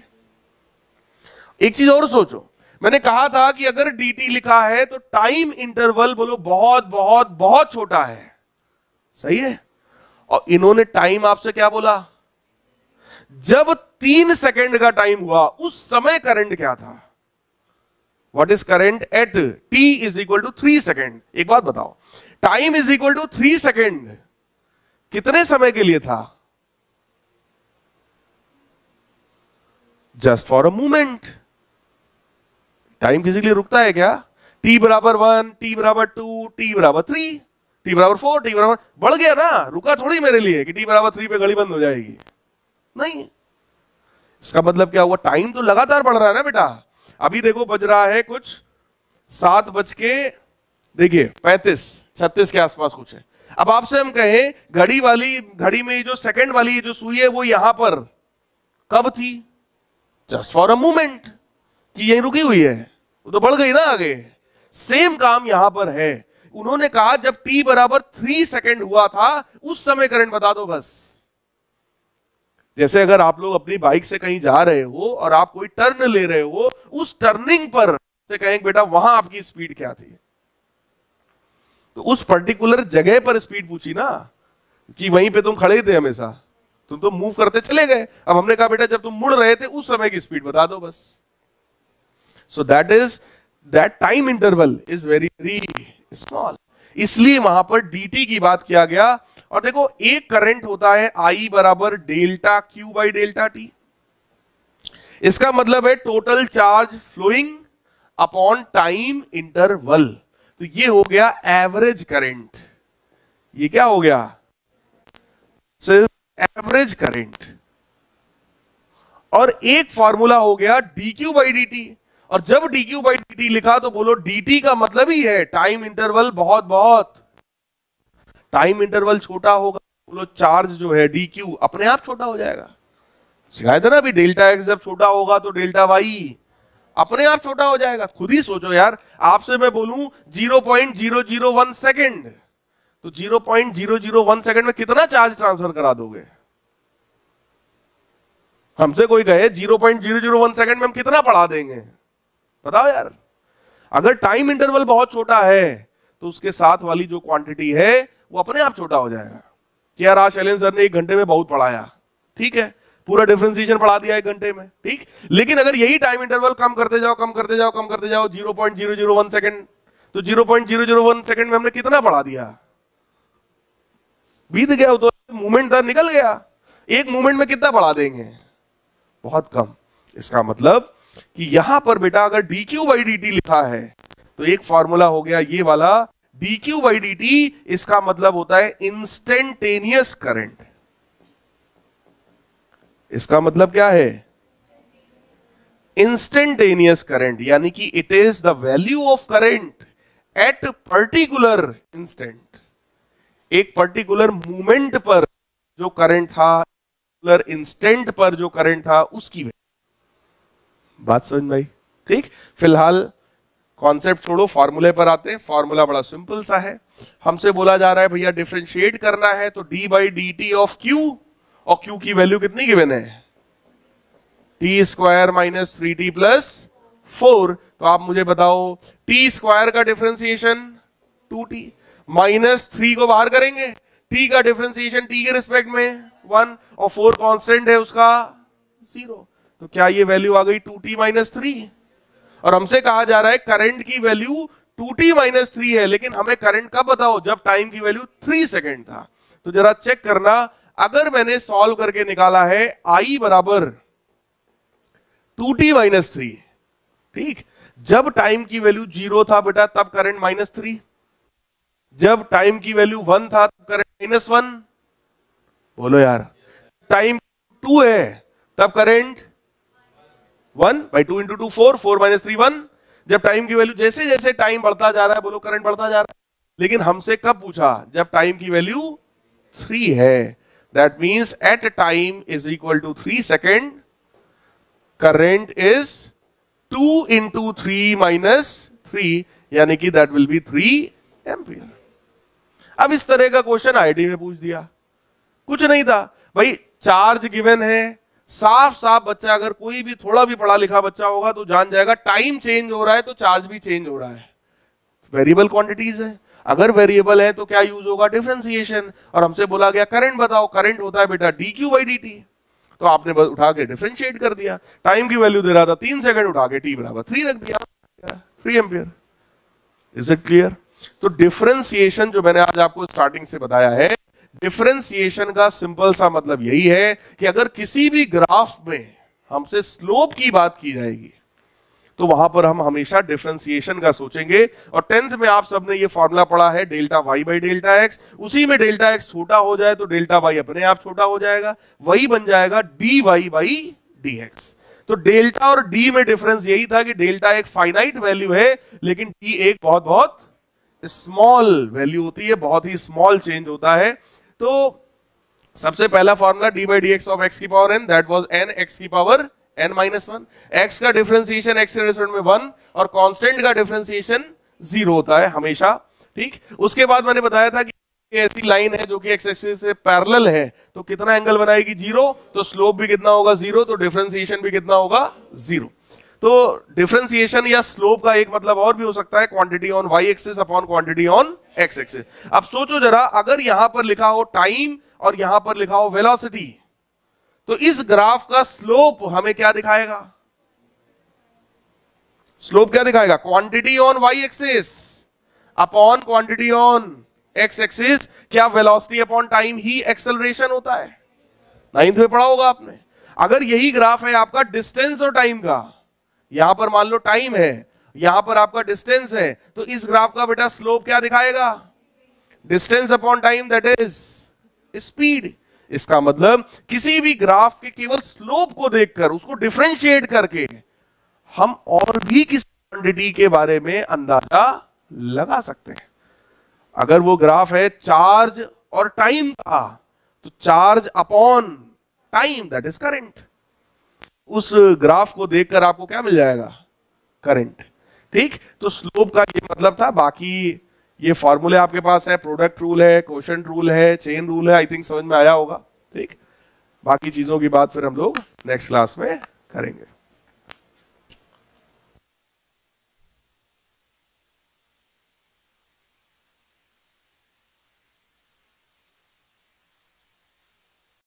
एक चीज और सोचो, मैंने कहा था कि अगर dt लिखा है तो टाइम इंटरवल बोलो बहुत बहुत बहुत छोटा है। सही है, और इन्होंने टाइम आपसे क्या बोला, जब 3 सेकेंड का टाइम हुआ उस समय करंट क्या था, what is current at t is equal to 3 second. एक बात बताओ, time is equal to 3 second कितने समय के लिए था, just for a moment. Time किसी के लिए रुकता है क्या, t बराबर 1, t बराबर 2, t बराबर 3, t बराबर 4, t बराबर, बढ़ गया ना, रुका थोड़ी मेरे लिए कि t बराबर 3 पे घड़ी बंद हो जाएगी, नहीं। इसका मतलब क्या हुआ, टाइम तो लगातार बढ़ रहा है ना बेटा। अभी देखो बज रहा है कुछ 7 बज के देखिए 35-36 के आसपास कुछ है। अब आपसे हम कहें घड़ी में जो सेकंड वाली जो सुई है वो यहां पर कब थी, जस्ट फॉर अ मोमेंट, कि यही रुकी हुई है, वो तो बढ़ गई ना आगे। सेम काम यहां पर है, उन्होंने कहा जब t बराबर 3 सेकेंड हुआ था उस समय करंट बता दो बस। जैसे अगर आप लोग अपनी बाइक से कहीं जा रहे हो और आप कोई टर्न ले रहे हो, उस टर्निंग पर से कहेंगे बेटा वहां आपकी स्पीड क्या थी, तो उस पर्टिकुलर जगह पर स्पीड पूछी ना, कि वहीं पे तुम खड़े थे हमेशा, तुम तो मूव करते चले गए। अब हमने कहा बेटा जब तुम मुड़ रहे थे उस समय की स्पीड बता दो बस। So that time interval is very very small, इसलिए वहां पर dt की बात किया गया। और देखो एक करंट होता है I बराबर delta q by delta t. इसका मतलब है total charge flowing upon time interval. तो ये हो गया एवरेज करंट। ये क्या हो गया, एवरेज करंट, और एक फॉर्मूला हो गया dq बाई dt। और जब dq बाई dt लिखा तो बोलो dt का मतलब ही है टाइम इंटरवल बहुत बहुत, टाइम इंटरवल छोटा होगा बोलो चार्ज जो है dq अपने आप छोटा हो जाएगा। सिखाया था ना अभी, डेल्टा x जब छोटा होगा तो डेल्टा y अपने आप छोटा हो जाएगा। खुद ही सोचो यार, आपसे मैं बोलूं 0.001 सेकेंड, तो 0.001 सेकेंड में कितना चार्ज ट्रांसफर करा दोगे? हमसे कोई कहे 0.001 सेकेंड में हम कितना पढ़ा देंगे, बताओ यार। अगर टाइम इंटरवल बहुत छोटा है तो उसके साथ वाली जो क्वांटिटी है वो अपने आप छोटा हो जाएगा। कि यार आज शैलेंद्र सर ने 1 घंटे में बहुत पढ़ाया, ठीक है, पूरा डिफरेंशिएशन पढ़ा दिया 1 घंटे में, ठीक। लेकिन अगर यही टाइम इंटरवल कम करते जाओ कम करते जाओ कम करते जाओ 0.001 सेकेंड, तो 0.001 सेकेंड में हमने कितना पढ़ा दिया? बीत गया, तो मूवमेंट था, निकल गया। एक मूवमेंट में कितना पढ़ा देंगे? बहुत कम। इसका मतलब कि यहां पर बेटा अगर dq बाई dt लिखा है तो एक फॉर्मूला हो गया ये वाला dq बाई dt, इसका मतलब होता है इंस्टेंटेनियस करंट। इसका मतलब क्या है? इंस्टेंटेनियस करंट, यानी कि it is the value of current at particular instant. एक पर्टिकुलर मूवमेंट पर जो करंट था, पर्टिकुलर इंस्टेंट पर जो करंट था, उसकी वैल्यू। बात समझ में आई? ठीक। फिलहाल कॉन्सेप्ट छोड़ो, फॉर्मूले पर आते हैं। फॉर्मूला बड़ा सिंपल सा है। हमसे बोला जा रहा है भैया डिफरेंशिएट करना है तो d by D T of q, और q की वैल्यू कितनी गिवन है? t square minus 3t plus 4। तो आप मुझे बताओ t स्क्वायर का डिफरेंशिएशन 2t, माइनस 3 को बाहर करेंगे, t का डिफरेंशिएशन t के रिस्पेक्ट में 1, और 4 कांस्टेंट है उसका 0। तो क्या ये वैल्यू आ गई 2t माइनस 3? और हमसे कहा जा रहा है करंट की वैल्यू 2t माइनस 3 है, लेकिन हमें करंट कब बताओ? जब टाइम की वैल्यू 3 सेकेंड था। तो जरा चेक करना, अगर मैंने सॉल्व करके निकाला है I बराबर 2t माइनस 3, ठीक, जब टाइम की वैल्यू 0 था बेटा तब करंट माइनस 3, जब टाइम की वैल्यू 1 था तब करंट माइनस 1। बोलो यार, टाइम 2 है तब करंट 1 बाई 2 इंटू 2 4, 4 माइनस 3 1। जब टाइम की वैल्यू, जैसे जैसे टाइम बढ़ता जा रहा है बोलो करंट बढ़ता जा रहा है। लेकिन हमसे कब पूछा? जब टाइम की वैल्यू 3 है। That means at time is equal to 3 second, current is 2 into 3 minus 3, यानी कि दैट विल बी 3 एम्पियर। अब इस तरह का क्वेश्चन आईआईटी में पूछ दिया, कुछ नहीं था भाई, चार्ज गिवन है, साफ साफ बच्चा अगर कोई भी थोड़ा भी पढ़ा लिखा बच्चा होगा तो जान जाएगा टाइम चेंज हो रहा है तो चार्ज भी चेंज हो रहा है। वेरिएबल क्वांटिटीज है, अगर वेरिएबल है तो क्या यूज होगा? डिफरेंशिएशन। और हमसे बोला गया करंट बताओ, करंट होता है बेटा dq बाई dt, तो आपने उठा के डिफरेंशिएट कर दिया। टाइम की वैल्यू दे रहा था 3 सेकंड, उठा के t बराबर 3 रख दिया, 3 एम्पियर। Is it clear? तो डिफरेंशिएशन जो मैंने आज आपको स्टार्टिंग से बताया है, डिफरेंशिएशन का सिंपल सा मतलब यही है कि अगर किसी भी ग्राफ में हमसे स्लोप की बात की जाएगी तो वहां पर हम हमेशा डिफरेंशिएशन का सोचेंगे। और 10th में आप सबने ये फॉर्मूला पढ़ा है delta y by delta x, उसी में डेल्टा एक्स छोटा हो जाए तो डेल्टा वाई अपने आप छोटा हो जाएगा, वही बन जाएगा d y by D x. तो डेल्टा और डी में डिफरेंस यही था कि डेल्टा एक फाइनाइट वैल्यू है लेकिन डी एक बहुत बहुत स्मॉल वैल्यू होती है, बहुत ही स्मॉल चेंज होता है। तो सबसे पहला formula D by D x of X की power N, that was N X की पावर एन माइनस 1। एक्स का डिफरेंशिएशन एक्स के रिस्पेक्ट में 1 और कांस्टेंट का डिफरेंशिएशन 0 होता है हमेशा, ठीक। उसके बाद मैंने बताया था कि ऐसी लाइन है जो कि एक्स एक्सिस से पैरेलल है तो कितना एंगल बनाएगी? 0। तो स्लोप भी कितना होगा? 0। तो डिफरेंशिएशन भी कितना होगा? 0। तो डिफरेंशिएशन या स्लोप का एक मतलब और भी हो सकता है quantity on y axis upon quantity on x axis. अब सोचो जरा, अगर यहां पर लिखा हो टाइम और यहां पर लिखा हो वेलोसिटी, तो इस ग्राफ का स्लोप हमें क्या दिखाएगा? स्लोप क्या दिखाएगा? Quantity on y axis upon quantity on x axis. क्या वेलोसिटी अपॉन टाइम ही एक्सेलरेशन होता है? 9th में पढ़ा होगा आपने। अगर यही ग्राफ है आपका डिस्टेंस और टाइम का, यहां पर मान लो टाइम है, यहां पर आपका डिस्टेंस है, तो इस ग्राफ का बेटा स्लोप क्या दिखाएगा? Distance upon time, that is speed. इसका मतलब किसी भी ग्राफ के केवल स्लोप को देखकर उसको डिफरेंशिएट करके हम और भी किसी क्वांटिटी के बारे में अंदाजा लगा सकते हैं। अगर वो ग्राफ है चार्ज और टाइम का, तो charge upon time that is current. उस ग्राफ को देखकर आपको क्या मिल जाएगा? करंट। ठीक, तो स्लोप का ये मतलब था। बाकी ये फॉर्मूले आपके पास है, प्रोडक्ट रूल है, कोशेंट रूल है, चेन रूल है, आई थिंक समझ में आया होगा। ठीक, बाकी चीजों की बात फिर हम लोग नेक्स्ट क्लास में करेंगे।